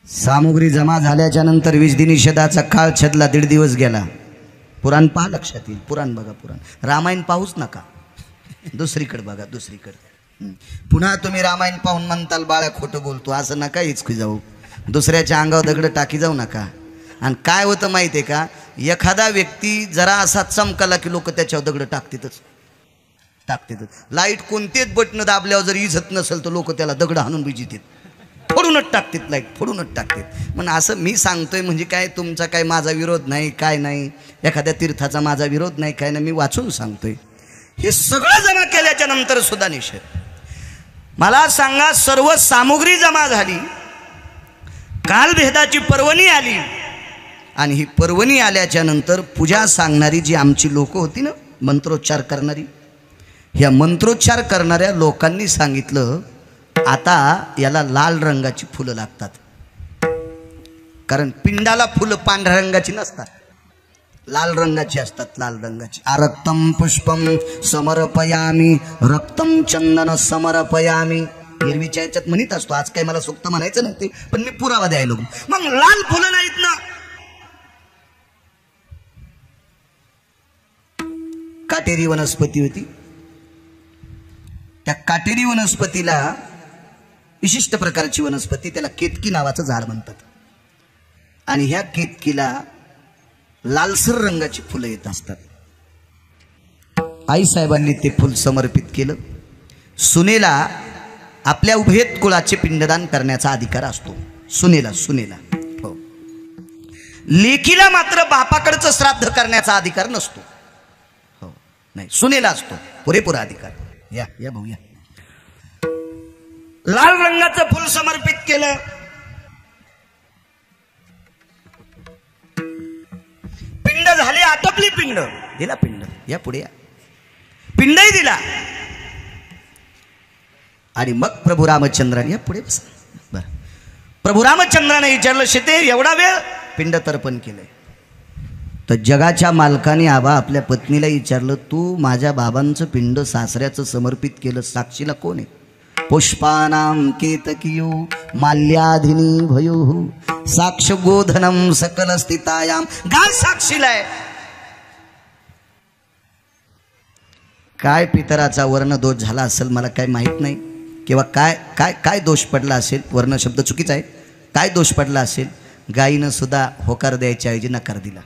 सामुग्री जमा झाल्याच्या नंतर 20 निषेधाचा काळ छेदला. 1.5 दिवस गेला. पुराण पहा, लक्षात येईल. पुराण बघा. पुराण रामायण पाहूच नका, दुसरीकडे बघा. दुसरीकडे पुन्हा तुम्ही रामायण पाहून म्हणताल बाळा खोटं बोलतो, असं नका हिचकी जाऊ. दुसऱ्याच्या अंगावर दगड टाकी जाऊ नका. आणि काय होतं माहिती आहे का, एखादा व्यक्ती जरा असा चमकला की लोक त्याच्यावर दगड टाकतातच. लाईट कोणतेच बटन दाबल्यावर जर इजत नसेल तर लोक त्याला दगड हाणून बिजितात, फोडूनच टाकतात. लाईट फोडूनच टाकतात. पण असं मी सांगतोय म्हणजे काय, तुमचा काय माझा विरोध नाही, काय नाही, एखाद्या तीर्थाचा माझा विरोध नाही, काय नाही. मी वाचून सांगतोय. हे सगळं जमा केल्याच्या नंतर सुद्धा निषेध. मला सांगा, सर्व सामुग्री जमा झाली, कालभेदाची पर्वणी आली, आणि ही पर्वणी आल्याच्या नंतर पूजा सांगणारी जी आमची लोक होती ना, मंत्रोच्चार करणारी, ह्या मंत्रोच्चार करणाऱ्या लोकांनी सांगितलं, आता याला लाल रंगाची फुलं लागतात. कारण पिंडाला फुलं पांढऱ्या रंगाची नसतात, लाल रंगाची असतात. लाल रंगाची. रक्तम पुष्पम समर्पयामी रक्तम चंदन समर्पयामी. एरवीच्या याच्यात म्हणत असतो. आज काही मला सोक्त म्हणायचं नाही ते, पण मी पुरावा द्यायला. मग लाल फुलं नाहीत ना. काटेरी वनस्पती होती. त्या काटेरी वनस्पतीला, विशिष्ट प्रकारची वनस्पती, त्याला केतकी नावाचं झाड म्हणतात. आणि ह्या केतकीला लालसर रंगाची फुलं येत असतात. आईसाहेबांनी ते फुल समर्पित केलं. सुनेला आपल्या उभयत कुळाचे पिंडदान करण्याचा अधिकार असतो. सुनेला हो. लेकीला मात्र बापाकडचं श्राद्ध करण्याचा अधिकार नसतो. हो, नाही, सुनेला असतो पुरेपूर अधिकार. या भाऊ या. लाल रंगाचं फुल समर्पित केलं. पिंड झाली, आटोपली पिंड. दिला पिंड. या पुढे या. पिंडही दिला. आणि मग प्रभू रामचंद्राने, या पुढे बसा. बरं. प्रभू रामचंद्राने विचारलं, सीते एवढा वेळ? पिंड तर्पण केलंय. तर जगाच्या मालकाने आबा आपल्या पत्नीला विचारलं, तू माझ्या बाबांचं पिंड सासऱ्याचं समर्पित केलं, साक्षीला कोण आहे? पुष्पानां केतकियो माल्याधिनी भयो साक्ष गोधनम सकल स्थितायाम. गाय साक्षीला आहे. काय पितराचा वर्ण दोष झाला असेल मला काय माहित नाही, किंवा काय काय काय दोष पडला असेल. वर्ण शब्द चुकीचा आहे. काय दोष पडला असेल? गायीनं सुद्धा होकार द्यायच्या ऐवजी नकार दिला.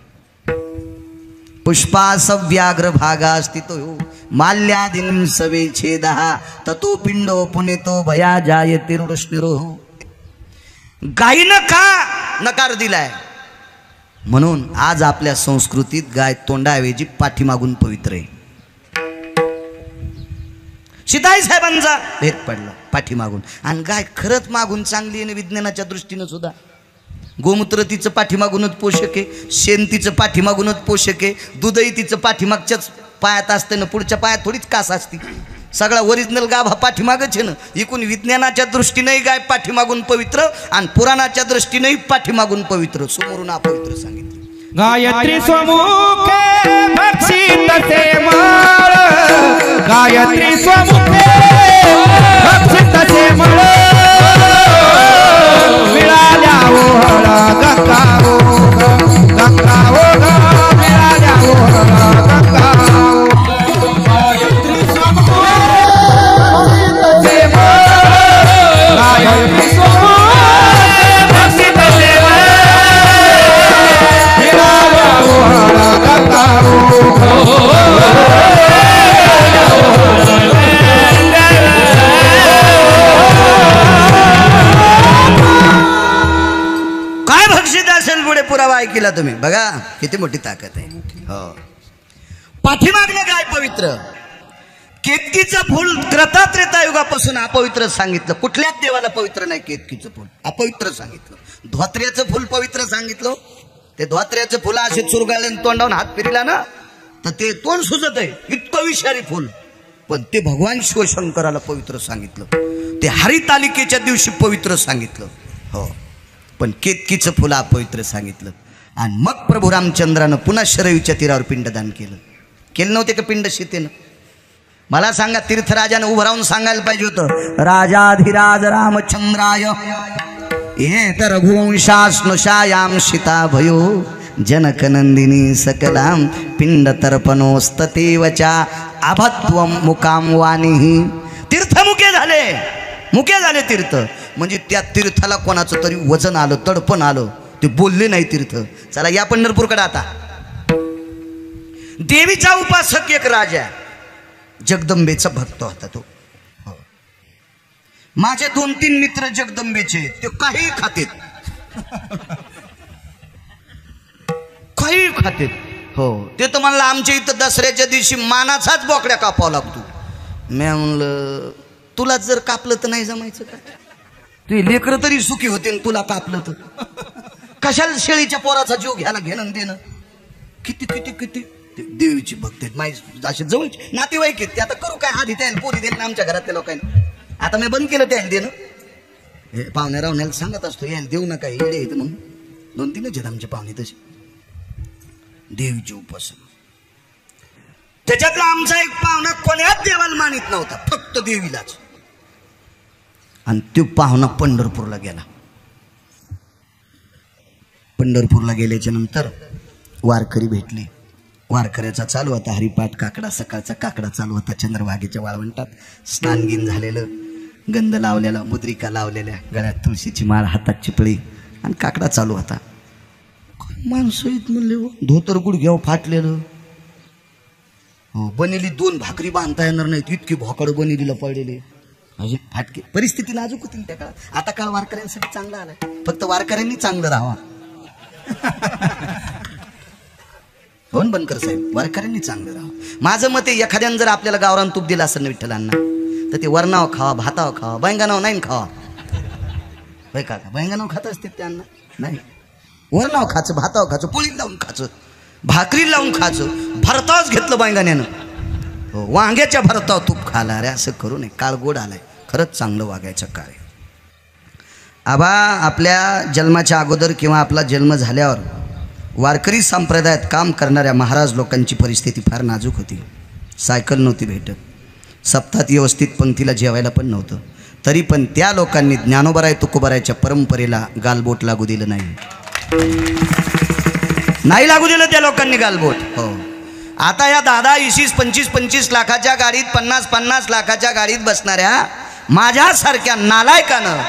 पुष्पास व्याघ्र भागा स्थितो माल्यादिन सवे छेदहा ततो पिंडो पुनेतो भया जायते रुष्णिरो. गायीनं का नकार दिलाय? म्हणून आज आपल्या संस्कृतीत गाय तोंडाऐवजी पाठीमागून पवित्र आहे. सीताई साहेबांचा भेद पडला पाठीमागून, आणि गाय खरंच मागून चांगली आहे विज्ञानाच्या दृष्टीनं सुद्धा. गोमूत्र तिचं पाठीमागूनच पोषक आहे, शेण तिचं पाठीमागूनच पोषक आहे, दूधही तिचं पाठीमागच्याच पायात असतं ना, पुढच्या पायात थोडीच कास असते. सगळा ओरिजिनल गाभा पाठीमागच आहे ना. एकूण विज्ञानाच्या दृष्टीनेही गाय पाठीमागून पवित्र आणि पुराणाच्या दृष्टीनेही पाठीमागून पवित्र, समोरून अपवित्र सांगितलं. गायत्री स्वमुखे भक्षित ते मळ, गायत्री स्वमुखे भक्षित ते मळ, मिळाल्या ओहळा गंगा गंगा मिळाल्या ओहळा गंगा. गायत्री स्वमुखे ते मळ, गायत्री स्वमुखे भक्षित ते मळ, मिळाल्या ओहळा गंगा पुरावा ऐकला तुम्ही, बघा किती मोठी ताकद आहे. हो, पाठीमागलं गाय पवित्र. केतकीचं फुल त्रेता युगापासून अपवित्र सांगितलं. कुठल्याच देवाला पवित्र नाही केतकीचं फुल, अपवित्र सांगितलं. धोत्र्याचं फुल पवित्र सांगितलं. ते धोत्र्याचं फुल असे चुरगाळले तोंडावून हात फिरला ना तर ते तोंड सुजत आहे, इतकं विषारी फुल. पण ते भगवान शिवशंकराला पवित्र सांगितलं. ते हरितालिकेच्या दिवशी पवित्र सांगितलं. हो, पण केतकीचं फुलं अपवित्र सांगितलं. आणि मग प्रभू रामचंद्रानं पुन्हा शरयूच्या तीरावर पिंडदान केलं नव्हते का पिंड सीतेनं? मला सांगा, तीर्थराजानं उभं राहून सांगायला पाहिजे होतं, राजाधिराज रामचंद्राय ये तर रघुवंशास्नुषायाम सीता भयो जनकनंदिनी सकलाम पिंड तर्पणोस्ततेवचा अभत्वम मुकाम वाणीही. तीर्थमुखे झाले तीर्थ, म्हणजे त्या तीर्थाला कोणाचं तरी वजन आलं, तडपण आलं, ते बोलले नाही तीर्थ. चला या पंढरपूरकडे आता. देवीचा उपासक एक राजा, जगदंबेचा भक्त होता तो. माझे 2-3 मित्र जगदंबेचे, ते काही खातेत. हो, ते तर म्हणलं आमच्या इथं दसऱ्याच्या दिवशी मानाचाच बोकड्या कापावा लागतो. मी म्हणलं तुला जर कापलं तर नाही जमायचं का? तुझी लेकरं तरी सुखी होते, तुला कापलं तर कशाला शेळीच्या पोराचा जीव घ्यायला घेणं देणं. किती किती किती देवीची भक्त आहेत माहीत, असे जवळचे नातेवाईक आहेत. ते आता करू काय, आधी त्याला पोरी देणं आमच्या घरातल्या लोकांनी. आता मी बंद केलं त्याला देणं. हे पाहुण्या रावण्याला सांगत असतो, यायला देऊ नका, येडे येतं म्हणून. 2-3 आहेत आमचे पाहुणे तसे देवीची उपासना. त्याच्यातला आमचा एक पाहुणा कोण्याच देवाला मानित नव्हता, फक्त देवीलाच. आणि तो पाहुणा पंढरपूरला गेला. पंढरपूरला गेल्याच्या नंतर वारकरी भेटले. वारकऱ्याचा चालू होता हरिपाठ, काकडा, सकाळचा काकडा चालू होता. चंद्रभागेच्या वाळवंटात स्नानगीन झालेलं, गंध लावलेला, मुद्रिका लावलेल्या, गळ्यात तुळशीची माळ, हातात चिपळी, आणि काकडा चालू होता. माणसं येत म्हणले, धोतर गुडघ्यावर फाटलेलं. हो, बनेली 2 भाकरी बांधता येणार नाहीत, इतकी भोकड बनेलीला पडलेले, असे फाटके. परिस्थिती नाजूक होती त्या काळात. आता काळ वारकऱ्यांसाठी चांगला आलाय, फक्त वारकऱ्यांनी चांगलं राहावा. हो बनकर साहेब, वारकऱ्यांनी चांगलं राहावं. माझं मत आहे, एखाद्यानं जर आपल्याला गावरान तूप दिलं असेल ना विठ्ठलांना, तर ते वरणाव खावा, भाताव खावा, बैंगणाव नाही खावा. होय काका, बैंगणाव खात असते त्यांना नाही, वरणाव खायचं, भाताव खायचं, पोळीत लावून खायचं, भाकरी लावून खायचं. भरतावच घेतलं बैंगण्यानं. हो, वांग्याच्या भरताव तूप खाला रे, असं करू नये. काळ गोड आलाय, खरंच चांगलं वागायचं काळ आहे. आबा आपल्या जन्माच्या अगोदर किंवा आपला जन्म झाल्यावर वारकरी संप्रदायात काम करणाऱ्या महाराज लोकांची परिस्थिती फार नाजूक होती. सायकल नव्हती भेटत, सप्तात व्यवस्थित पंक्तीला जेवायला पण नव्हतं. तरी पण त्या लोकांनी ज्ञानोबराय तुकोबरायच्या परंपरेला गालबोट लागू दिलं नाही लागू दिलं त्या लोकांनी गालबोट. हो, आता या 10-20, 25 लाखाच्या गाडीत, 50 लाखाच्या गाडीत बसणाऱ्या माझ्यासारख्या नालायकानं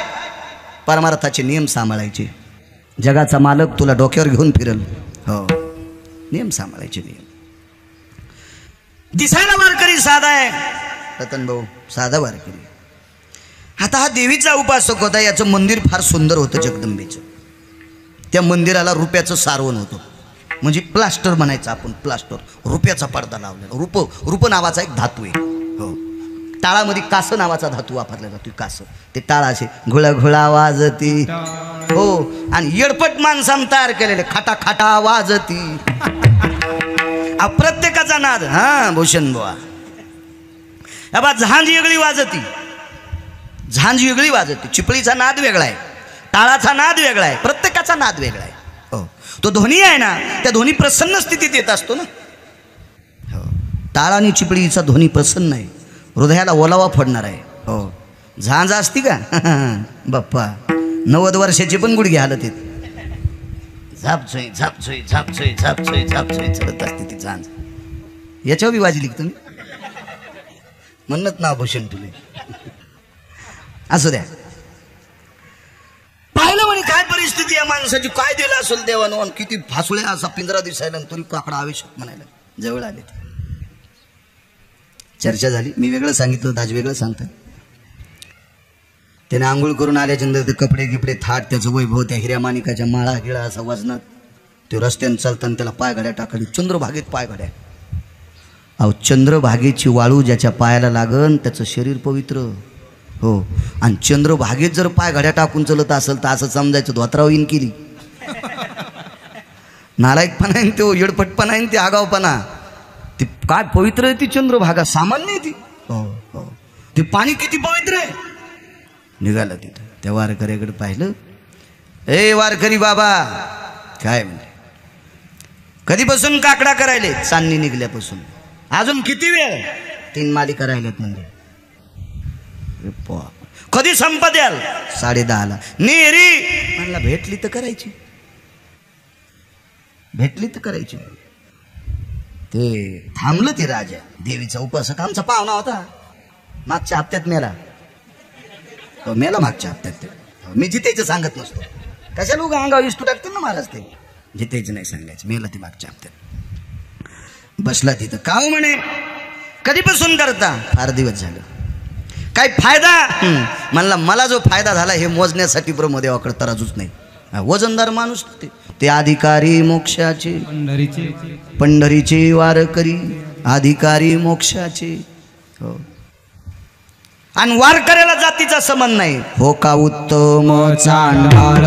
परमार्थाचे नियम सांभाळायचे. जगाचा मालक तुला डोक्यावर घेऊन फिरल. हो, नियम सांभाळायचे. नियम. दिसायला वारकरी साधा आहे रतन भाऊ, साधा वारकरी. आता हा देवीचा उपासक होता. याचं मंदिर फार सुंदर होतं जगदंबेचं. त्या मंदिराला रुपयाचं सारवण होतं, म्हणजे प्लास्टर म्हणायचं आपण, प्लास्टर, रुपयाचा पडदा लावलेला. रुप नावाचा एक धातू आहे. हो, टाळामध्ये कासं नावाचा धातू वापरला जातो. कासं ते टाळाचे घुळा वाजती. हो, आणि येडपट माणसानं तयार केलेले खाटा खाटा वाजती. प्रत्येकाचा नाद. हा भूषण बुवा, बा झांज वेगळी वाजती, झांज वेगळी वाजती. चिपळीचा नाद वेगळा आहे, टाळाचा नाद वेगळा आहे, प्रत्येकाचा नाद वेगळा आहे. हो, तो ध्वनी आहे ना, त्या ध्वनी प्रसन्न स्थितीत येत असतो ना. हो, टाळ आणि चिपळीचा ध्वनी प्रसन्न आहे, हृदयाला ओलावा फोडणार आहे. हो, झांज असती का बाप्पा, 90 वर्षाची पण गुडघे हालत येत. झापछोई झापछोई झापछोई झापछोई झापछोई चलत असते ती झांज. याच्यावर बी वाजली तुम्ही म्हणत ना भूषण तुले. असू द्या, पाहिलं म्हणे काय परिस्थिती आहे माणसाची, काय दिलं असेल देवानं, किती फासुळे असा पिंजरा दिसायला तरी काकडा आवश्यक म्हणायला जवळ आले. चर्चा झाली, मी वेगळं सांगितलं, दाज वेगळं सांगतात. त्याने आंघोळ करून आल्याच्यानंतर ते कपडे गिपडे थाट, त्याचं वैभव, त्या हिऱ्या माणिकाच्या माळा गिळा असा वजनात, ते रस्त्याने चालताना त्याला पायघड्या टाकली. चंद्रभागेत पायघड्या. अहो, चंद्रभागेची वाळू ज्याच्या पायाला लागन त्याचं शरीर पवित्र. हो, आणि चंद्रभागेत जर पायघड्या टाकून चलत असेल तर असं समजायचं धोत्राव इन केली. नालायकपणा आहे तो, येडपटपणा आहे ते, आगावपणा. ते काय पवित्र आहे ती चंद्रभागा, सामान्य आहे ती. हो हो, ते पाणी किती पवित्र आहे. निघाला तिथं, त्या वारकऱ्याकडे पाहिलं. ए वारकरी बाबा, काय म्हणजे कधीपासून काकडा करायले. चांदणी निघल्यापासून. अजून किती वेळ. 3 मालिका राहिल्यात म्हणजे. कधी संपत याल. 10:30ला. नेरी म्हणला भेटली तर करायची, भेटली तर करायची. ते थांबलं. ते राजा देवीचा उपासक आमचा पाहुणा होता, मागच्या हप्त्यात मेला. तो मेला मागच्या हप्त्यात. मी जितेचं सांगत नसतो, कशाला उगा अंगावर इस्तू टाकते ना महाराज. ते जितेचं नाही सांगायचं, मेला ते मागच्या हप्त्यात. बसला तिथं. का म्हणे कधीपासून करता. 4 दिवस झालं. काय फायदा. म्हणला मला जो फायदा झाला हे मोजण्यासाठी ब्रह्मदेवाकडे तराजूच नाही. वजनदार माणूस ते अधिकारी मोक्षाचे, पंढरीचे वारकरी अधिकारी मोक्षाचे. हो, आणि वारकऱ्याला जातीचा संबंध नाही. हो का उत्तम चांडाळ,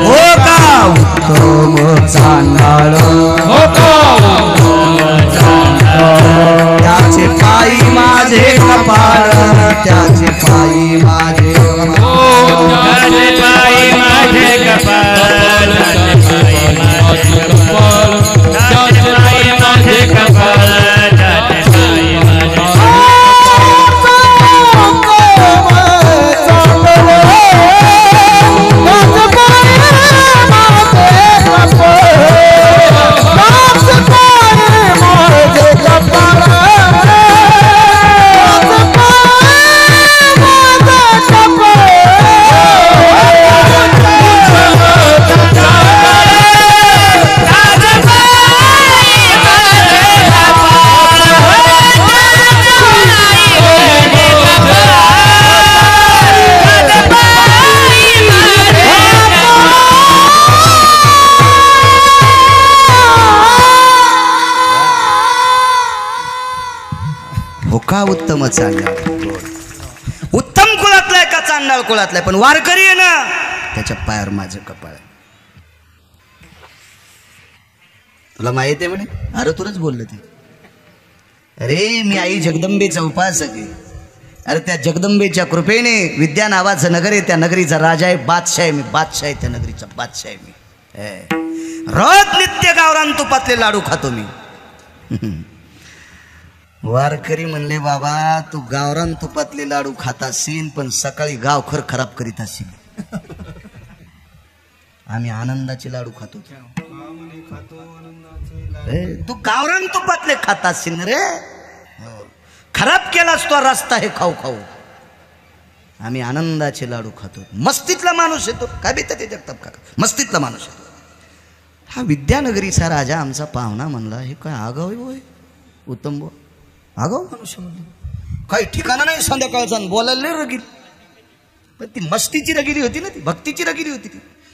हो का उत्तम चांडाळ, हो त्याचे पायी माझे कपाळ, त्याचे पायी माझे उत्तम चांडाळ. उत्तम कुळातलाय का चांडाळ कुळातलाय, पण वारकरी आहे ना, त्याच्या पायावर माझं कपाळ. तुला माहित आहे म्हणे. अरे तुलाच बोललं ते. अरे मी आई जगदंबेचा उपासक आहे. अरे त्या जगदंबेच्या कृपेने विद्या नावाचं नगर आहे, त्या नगरीचा राजा आहे, बादशाह आहे मी, बादशाह आहे त्या नगरीचा, बादशाह आहे मी. रोज नित्य गावरान तुपातले लाडू खातो मी. वारकरी म्हणले बाबा तू गावरान तुपातले लाडू खात असशील, पण सकाळी गावखर खराब करीत असशील. आम्ही आनंदाचे लाडू खातो. तू गावरान तुपातले खात असशील रे, खराब केलास तो रस्ता हे खाऊ खाऊ. आम्ही आनंदाचे लाडू खातो. मस्तीतला माणूस येतो. काय बेतात ते जगताप काका, मस्तीतला माणूस येतो. हा विद्यानगरीचा राजा आमचा पाहुणा म्हणला हे काय आगाव आहे उत्तम बुवा, आगाव मनुष्य म्हणले. काही ठिकाणा नाही संध्याकाळचा, बोलायला रगीत. पण ती मस्तीची रगिरी होती ना, ती भक्तीची रगिरी होती,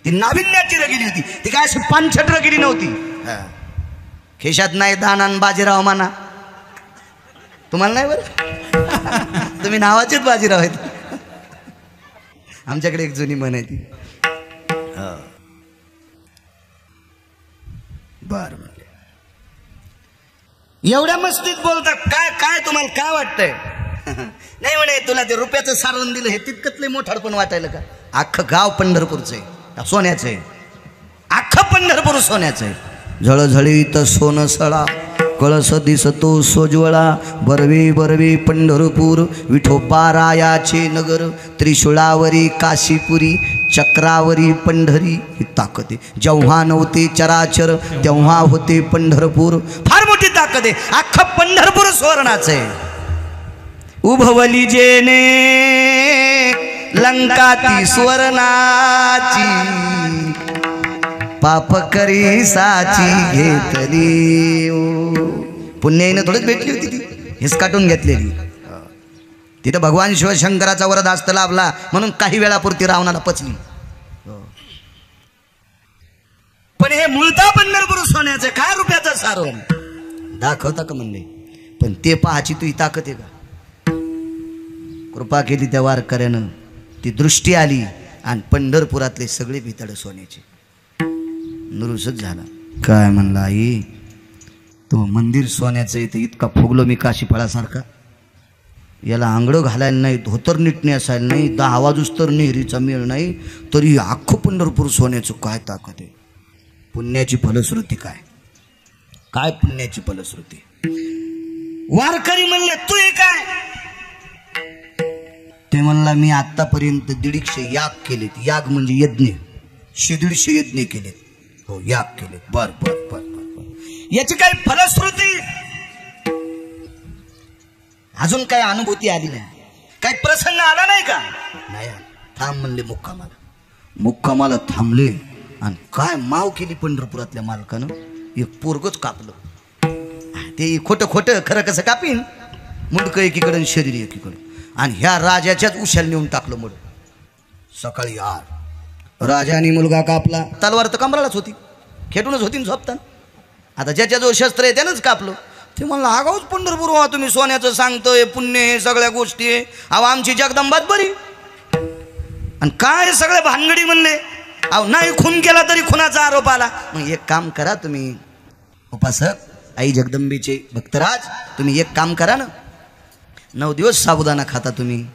ती नाविन्याची रगिरी होती, ती काय अशी पानछट रगिरी नव्हती. खिशात नाही दानान बाजीराव माना. तुम्हाला नाही बरं, तुम्ही नावाचेच बाजीराव आहेत. आमच्याकडे एक जुनी म्हण आहे ती. बर म्हणले एवढ्या मस्तीत बोलता काय काय तुम्हाला काय वाटतंय? नाही म्हणे तुला ते रुपयाचं सारण दिलं हे तितकंच लय मोठाडपण वाटायला का? अख्खं गाव पंढरपूरचं आहे, सोन्याचं आहे. अख्खं पंढरपूर सोन्याचं आहे. झळझळीत सोनं सळा कळस दिसतो सोज्वळा. बरवे बरवे पंढरपूर विठोबा रायाचे नगर. त्रिशूळावरी काशीपुरी चक्रावरी पंढरी ही ताकद आहे. जेव्हा नव्हते चराचर तेव्हा होते पंढरपूर. फार मोठी ताकद आहे. अख्खं पंढरपूर सुवर्णाचं आहे. उभवली जेने लंका ती सुवर्णाची. पाप करी साची घेतली. पुण्याईनं थोडीच भेटली होती ती, हेच काटून घेतलेली. तिथं भगवान शिवशंकराचा वरदास्त लाभला म्हणून काही वेळापुरती रावणाला पचली. पण हे मूळता पंढरपूर सोन्याचं काय रुपयाचं सारण दाखवता का म्हणले. पण ते पाहाची तुझी ताकद आहे का? कृपा केली त्या वारकऱ्यानं, ती दृष्टी आली आणि पंढरपुरातले सगळे भितड सोन्याचे. नुरुसच झाला. काय म्हणला आई तो मंदिर सोन्याचं इथं इतका फुगलो मी काशी फळासारखा. याला आंगडं घालायला नाही, धोतर नीटणे असायला नाही, 10 वाजूस तर नेहरीचा मेळ नाही, तरी अख्खं पंढरपूर सोन्याचं. काय ताकद आहे. पुण्याची फलश्रुती काय काय पुण्याची फलश्रुती. वारकरी म्हणले तू हे काय? ते म्हणला मी आतापर्यंत 150 याग केलेत. याग म्हणजे यज्ञ. 150 यज्ञ केलेत. हो याग केलेत. बर बर बर बर. याची काही फलश्रुती अजून काही अनुभूती आली नाही, काही प्रसंग आला नाही का? नाही. थांब म्हणले मुक्कामाला. मुक्कामाला थांबले आणि काय माव केली पंढरपुरातल्या मालकानं. एक पोरगच कापलं. ते खोटं खोटं खरं कसं कापीन. मुंडकं एकीकडे शरीर एकीकडे. आणि ह्या राजाच्याच उशाला नेऊन टाकलं मुड. सकाळी राजाने मुलगा कापला. तलवार तर कमरालाच होती, खेटूनच होती झोपताना. आता ज्याच्या जो शस्त्र आहे त्यानंच कापलं. ते म्हणलं आगाऊच पंढरपूर व्हा तुम्ही सोन्याचं सांगतोय, पुण्य हे सगळ्या गोष्टी आहे. अहो आमची जगदंबाच बरी आणि काय सगळ्या भानगडी म्हणले. अहो नाही खून केला तरी खुनाचा आरोप आला. मग एक काम करा तुम्ही उपासक आई जगदंबेचे भक्तराज, तुम्ही एक काम करा ना, 9 दिवस साबुदाणा खाता तुम्ही.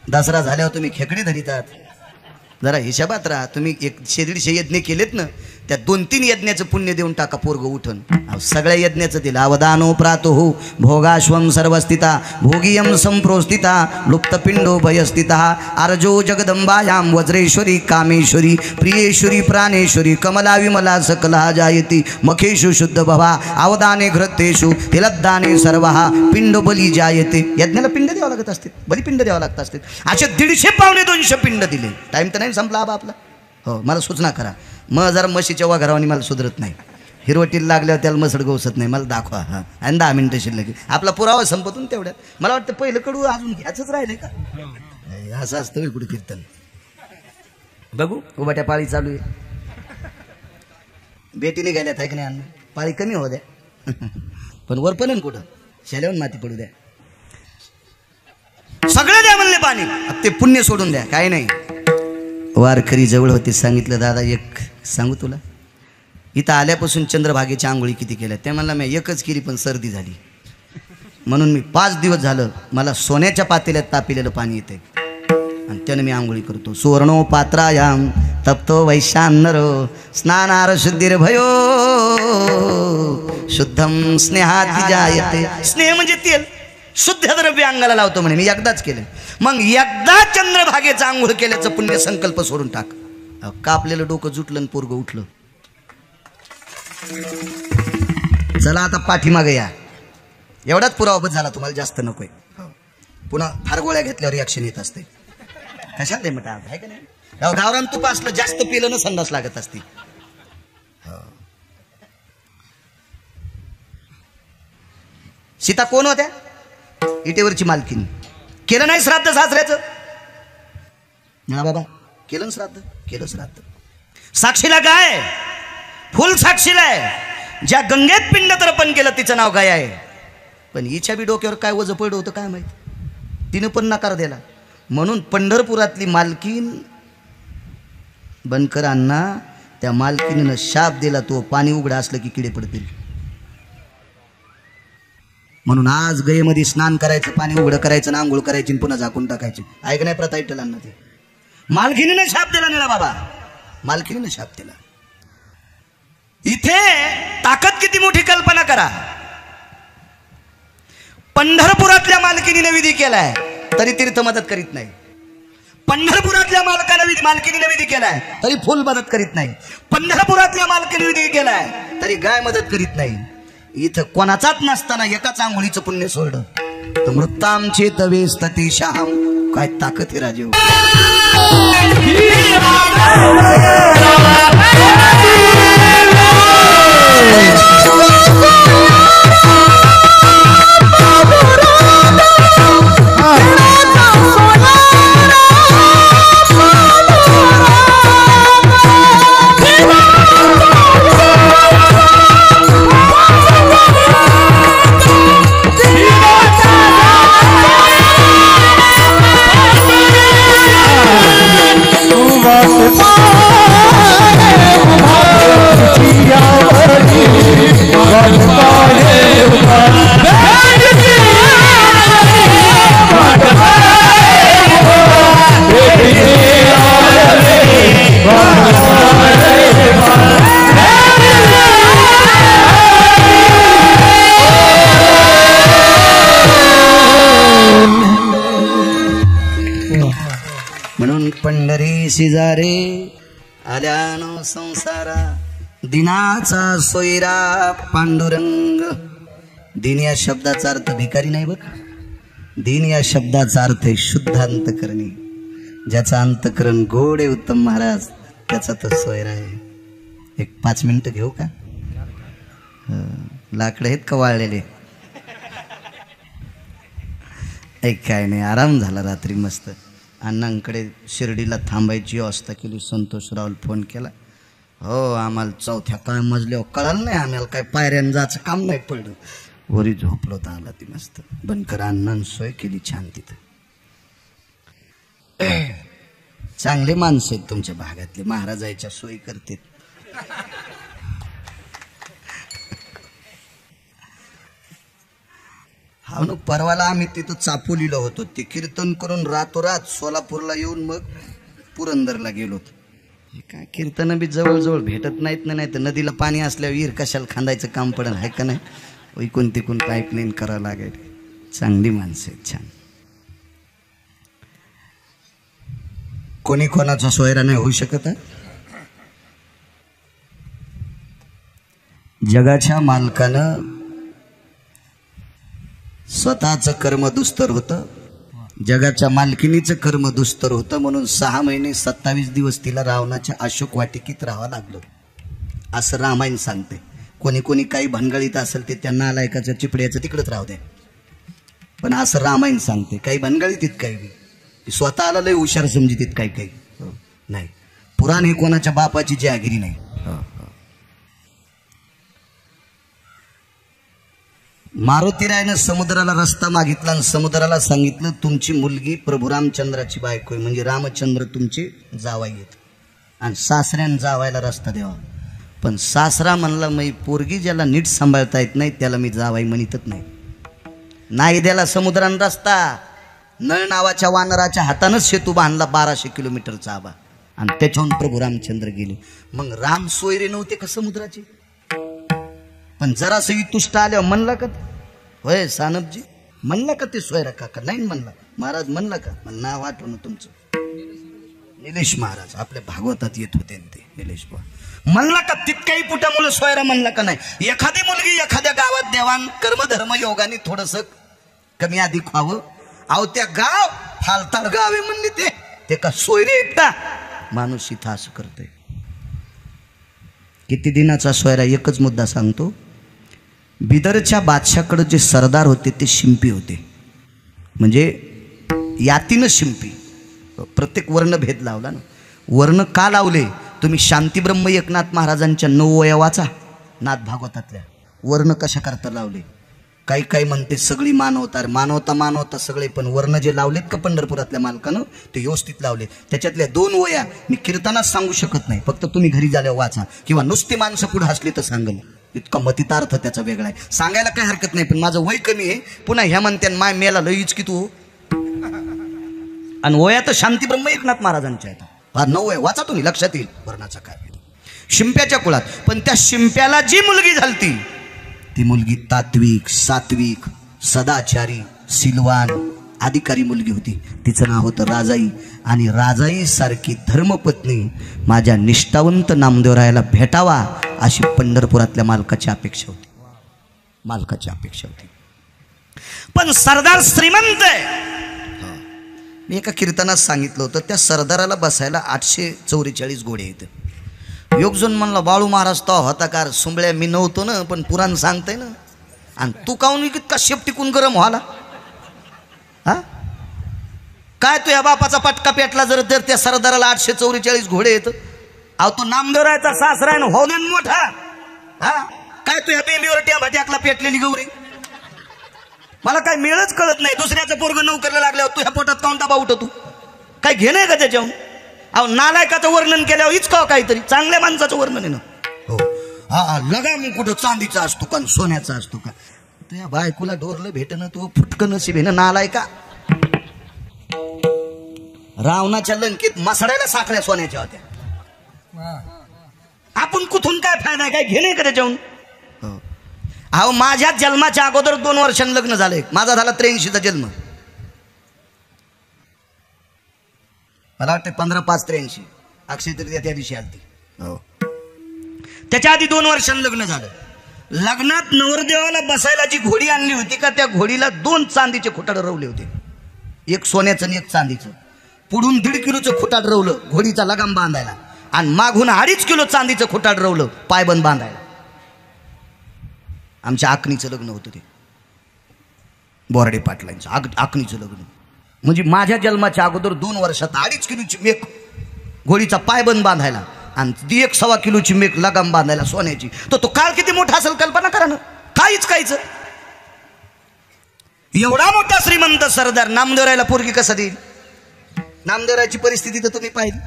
दसरा झाल्यावर तुम्ही खेकडे धरितात. जरा हिशोबात राहा. तुम्ही 150 यज्ञ केलेत ना, त्या 2-3 यज्ञाचं पुण्य देऊन टाका, पोरग उठन. सगळ्या यज्ञाचं दिलं. अवदानो प्रातो भोगाश्वम सर्वस्थिता भोगियम संप्रोस्थिता लुप्तपिंडो भयस्थिता अर्जो जगदंबायाम वज्रेश्वरी कामेश्वरी प्रियेश्वरी प्राणेश्वरी कमला विमला सकला जायती मखेषु शुद्ध भवा अवदाने घृतेषु तिलद्दाने सर्वहा पिंड बली जायते. यज्ञाला पिंड द्यावं लागत असते, बलिपिंड द्यावं लागत असते. असे 150-200 पिंड दिले. टाइम तर नाही संपला आपला. हो मला सूचना करा. मग जरा म्हशीच्या वाघरावानी मला सुधरत नाही. हिरवटीला लागल्यावर त्याला मसड गवसत नाही. मला दाखवा. हां आणि 10 मिनिटं शिल्लक. आपला पुरावा संपतून तेवढ्यात. मला वाटतं पहिलं कडू अजून घ्यायचंच राहिले का? असं असतं कुठे कीर्तन. बघू उभाट्या पाळी चालू आहे. बेटीने गेल्यात आहे की नाही. अन्न पाळी कमी हो द्या पण वर पण कुठं शेल्यावर माती पडू द्या. सगळं द्या म्हणले पाणी. ते पुण्य सोडून द्या. काय नाही. वारकरी जवळ होते. सांगितलं दादा एक सांगू तुला, इथं आल्यापासून चंद्रभागेच्या आंघोळी किती केल्या? ते म्हणला मी एकच केली पण सर्दी झाली म्हणून मी 5 दिवस झालं मला सोन्याच्या पातेल्यात तापिलेलं पाणी येते आणि त्यानं मी आंघोळी करतो. सुवर्णो पात्रायाम तप्तो वैशान्नर स्नानार शुद्धीर भयो शुद्धम स्नेहाती जायते. स्नेह म्हणजे तेल, शुद्ध द्रव्य अंगाला लावतो म्हणे. मी एकदाच केलं. मग एकदा चंद्रभागेचा आंघोळ केल्याचं पुण्य संकल्प सोडून टाक. कापलेलं डोकं जुटलं आणि पोरगं उठलं. चला आता पाठीमागे या. एवढाच पुरावा बस झाला. तुम्हाला जास्त नकोय. पुन्हा फार गोळ्या घेतल्यावर रिॲक्शन येत असते. कशाला म्हटलं आहे का नाही. गावरान तूप असलं जास्त पिलं ना संडास लागत असते. सीता कोण होत्या? इटेवरची मालकीन. केलं नाही श्राद्ध सासऱ्याचं. ना बाबा केलं श्राद्ध, केलं श्राद्ध. साक्षीला काय फुल साक्षीला आहे. ज्या गंगेत पिंड तर्पण केलं तिचं नाव काय आहे. पण हिच्या बी डोक्यावर काय वजं पडलं होतं काय माहित, तिनं पण नकार दिला. म्हणून पंढरपुरातली मालकीन बनकर अण्णा, त्या मालकीनं शाप दिला, तो पाणी उघडा असलं की किडे पडतील. म्हणून आज गयेमध्ये स्नान करायचं, पाणी उघडं करायचं, ना आंघोळ करायची, पुन्हा झाकून टाकायची. ऐक नाही प्रथा इटलांना ते मालकीनीनं शाप दिला नाही बाबा, मालकीनीनं शाप दिला. इथे ताकद किती मोठी कल्पना करा. पंढरपुरातल्या मालकीनीने विधी केलाय तरी तीर्थ मदत करीत नाही. पंढरपुरातल्या मालकीनीने विधी केलाय तरी फुल मदत करीत नाही. पंढरपुरातल्या मालकीने विधी केलाय तरी गाय मदत करीत नाही. इथं कोणाचाच नसताना एकाच आंघोळीचं पुण्य सोडलं तर मृतामचे तवे स्तती शाम. काय ताकद आहे राजे. म्हणून पंढरी शिजारे आल्यानो संसारा, दिनाचा सोयरा पांडुरंग. दिन या शब्दाचा अर्थ भिकारी नाही बघ. दिन या शब्दाचा अर्थ आहे शुद्ध अंतकरणी. ज्याचा अंतकरण गोड आहे उत्तम महाराज, त्याचा तो सोयरा आहे. एक 5 मिनिटं घेऊ का? लाकडं आहेत का वाळलेले? एक काय नाही, आराम झाला रात्री मस्त. अण्णांकडे शिर्डीला थांबायची व्यवस्था केली. संतोषरावला फोन केला. हो आम्हाला 4थ्या काय मजल्यावर कळालं नाही, आम्हाला काय पायऱ्यानं जायचं काम नाही पडलं. वरी झोपलो तर आला ती मस्त. बनकर अण्णांनी सोय केली छान तिथं. चांगले माणसं आहेत तुमच्या भागातले, महाराजाच्या सोयी करते. हा न परवाला आम्ही तिथं चापोलीला होतो. ते कीर्तन करून रातोरात सोलापूरला येऊन मग पुरंदरला गेलो. काय कीर्तन बी जवळजवळ भेटत नाहीत ना. नाही तर नदीला पाणी असल्यावर विहीर कशाला खांदायचं काम पडेल आहे का नाही. इकून तिकून पाईपलाईन करावं लागेल. चांगली माणसं आहेत छान. कोणी कोणाचा सोयरा नाही होऊ शकत. जगाच्या मालकानं स्वतःचं कर्म दुस्तर होतं, जगाच्या मालकिनीचं कर्म दुस्तर होतं. म्हणून 6 महिने 27 दिवस तिला रावणाच्या अशोक वाटिकेत राहावं लागलं असं रामायण सांगते. कोणी कोणी काही भनगळीत असेल ते त्यांना नालायकाच्या चिपड्याचं तिकडंच राहू द्या, पण असं रामायण सांगते. काही भनगळीत काही स्वतःला लय हुशार समजितीत काही काही नाही. पुराण हे कोणाच्या बापाची जहागिरी नाही. मारुतीरायनं समुद्राला रस्ता मागितला आणि समुद्राला सांगितलं तुमची मुलगी प्रभू रामचंद्राची बायको आहे, म्हणजे रामचंद्र तुमचे जावाई आहेत आणि सासऱ्यानं जावायला रस्ता द्यावा. पण सासरा म्हणला मी पोरगी ज्याला नीट सांभाळता येत नाही त्याला मी जावाई म्हणतच नाही. नाही द्याला समुद्रान रस्ता. नळ नावाच्या वानराच्या हातानंच सेतू बांधला 1200 किलोमीटरचा आबा आणि त्याच्याहून प्रभू रामचंद्र गेले. मग राम सोयरे नव्हते का समुद्राचे? पण जरासं तुष्ट आल्यावर म्हणला का होय सानपजी म्हणला का ते सोयरा काका? नाही म्हणला. महाराज म्हणला का? नाव आठवण तुमचं निलेश महाराज आपल्या भागवतात येत होते ते निलेश म्हणला का? तितक्याही पुटामुळे सोयरा म्हणला का नाही? एखादी मुलगी एखाद्या गावात देवान कर्मधर्म योगाने थोडस कमी अधिक व्हावं. अहो त्या गाव फालताड गाव आहे म्हणले ते का सोयरे एकटा माणूस इथं असं करतोय. किती दिनाचा सोयरा? एकच मुद्दा सांगतो. बिदरच्या बादशाकडे जे सरदार होते ते शिंपी होते, म्हणजे यातीनं शिंपी. प्रत्येक वर्ण भेद लावला ना. वर्ण का लावले? तुम्ही शांतीब्रह्म एकनाथ महाराजांच्या 9 वया वाचा नाथ भागवतातल्या. वर्ण कशा करता लावले? काही म्हणते सगळी मानवता सगळे, पण वर्ण जे लावलेत का पंढरपुरातल्या मालकानं ते व्यवस्थित लावले. त्याच्यातल्या 2 वया मी कीर्तनात सांगू शकत नाही, फक्त तुम्ही घरी झाल्यावर वाचा किंवा नुसती माणसं पुढे हसली तर सांगेल. इतका मतितार्थ त्याचा वेगळा आहे, सांगायला काही हरकत नाही. पण माझं वय कमी आहे, पुन्हा ह्या म्हणत्यान माय मेला लईच की तू. आणि वया तर शांतीब्रह्म एकनाथ महाराजांच्या आहेत. 9 वया वाचा तुम्ही, लक्षात येईल वर्णाचा काय. शिंप्याच्या कुळात, पण त्या शिंप्याला जी मुलगी झालती ती मुलगी तात्विक, सात्विक, सदाचारी, सिलवान, अधिकारी मुलगी होती. तिचं नाव होतं राजाई. आणि राजाई सारखी धर्मपत्नी माझ्या निष्ठावंत नामदेवरायाला भेटावा अशी पंढरपुरातल्या मालकाची अपेक्षा होती. पण सरदार श्रीमंत आहे. मी एका कीर्तनात सांगितलं होतं, त्या सरदाराला बसायला 844 घोडे आहेत. योगजन म्हणला बाळू महाराज तो होता कार सुंबळ्या मी नव्हतो ना, पण पुराण सांगतंय ना. आणि तू काऊन इतका शेप टिकून गरम व्हाला? हा काय तू या बापाचा पटका पेटला जर त्या सरदाराला 844 घोडे येत. अहो तो नामदेवरायचा सासरा आहे ना, होऊन मोठा. हा काय तू या बेंबीवर ट्याकला पेटलेली गौरी? मला काय मेळच कळत नाही. दुसऱ्याचं पोरग नोकरीला लागल्यावर तू ह्या पोटात काऊन डबा उठतो? काय घेणं आहे का त्याच्यावर? अहो नालायकाचं वर्णन केल्यावर इचकाव काहीतरी, चांगल्या माणसाचं वर्णन आहे ना. हो हा लगा मग कुठं चांदीचा असतो का सोन्याचा असतो का? त्या बायकोला डोरलं भेटणं तू फुटकं नशीब आहे ना नालायका. रावणाच्या लंकेत मसड्याला साखळ्या सोन्याच्या होत्या. आपण कुठून काय फायदा, काय घेणे का त्याच्याहून? अहो माझ्या जन्माच्या अगोदर 2 वर्षांनी लग्न झालंय. माझा झाला 83चा जन्म. मला वाटतं 15/5/83 अक्षय तृतीया त्या दिवशी आलती. हो त्याच्या आधी 2 वर्षांनी लग्न झालं. लग्नात नवरदेवाला बसायला जी घोडी आणली होती का, त्या घोडीला 2 चांदीचे खुटाड रवले होते. एक सोन्याचं आणि एक चांदीचं. पुढून 1.5 किलोचं खुटाड रवलं घोडीचा लगाम बांधायला, आणि मागून 2.5 किलो चांदीचं खुटाड रवलं पायबंद बांधायला. आमच्या आकणीचं लग्न होतं ते, बोराडे पाटलांचं आकणीचं लग्न. म्हणजे माझ्या जन्माच्या अगोदर 2 वर्षात 2.5 किलोची मेक घोडीचा पायबंद बांधायला आणि 1.25 किलोची मेक लगाम बांधायला सोन्याची. तो काळ किती मोठा असेल कल्पना करा ना. काहीच एवढा मोठा श्रीमंत सरदार नामदेवरायला पोरगी कसा देईल? नामदेवरायची परिस्थिती तर तुम्ही पाहिली.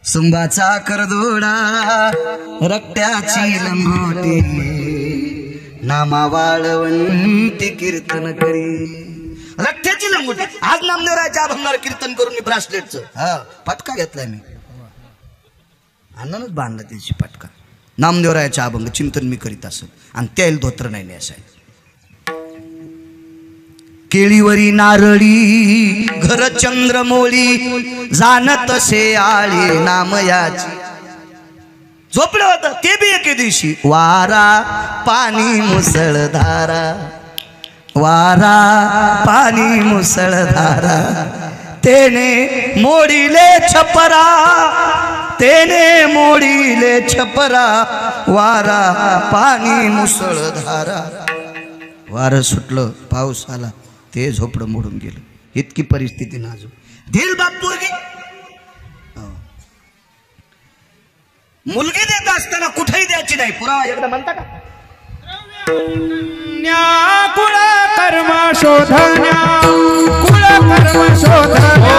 सुंबाचा करदोडा रक्त्याची लंगोटी नामा वाळवंती कीर्तन करी. रक्त्याची लंगोटी. आज नामदेवरायच्या अभंगावर कीर्तन करून मी ब्रासलेटचं पटका घेतलाय मी. अन्नानच बांधला त्याची पटका. नामदेवरायच्या अभंग चिंतन मी करीत असेल आणि त्याला धोत्र नाही असायला. केळीवरी नारळी घर चंद्रमोळी जाणत से आळी नामयाची. झोपलं होतं ते बी एके दिवशी. वारा पाणी मुसळधारा, वारा पाणी मुसळधारा, तेने मोडीले छपरा, तेने मोडीले छपरा, वारा पाणी मुसळधारा. वारं सुटलं, पाऊस आला, ते झोपडं मोडून गेलं. इतकी परिस्थिती नाजूक. दिल बाप पोरगी मुलगी देत असताना कुठेही द्यायची नाही. पुरावा एकदा म्हणता का? कुळ कर्म शोधन्या, कुळ कर्म शोधन्या.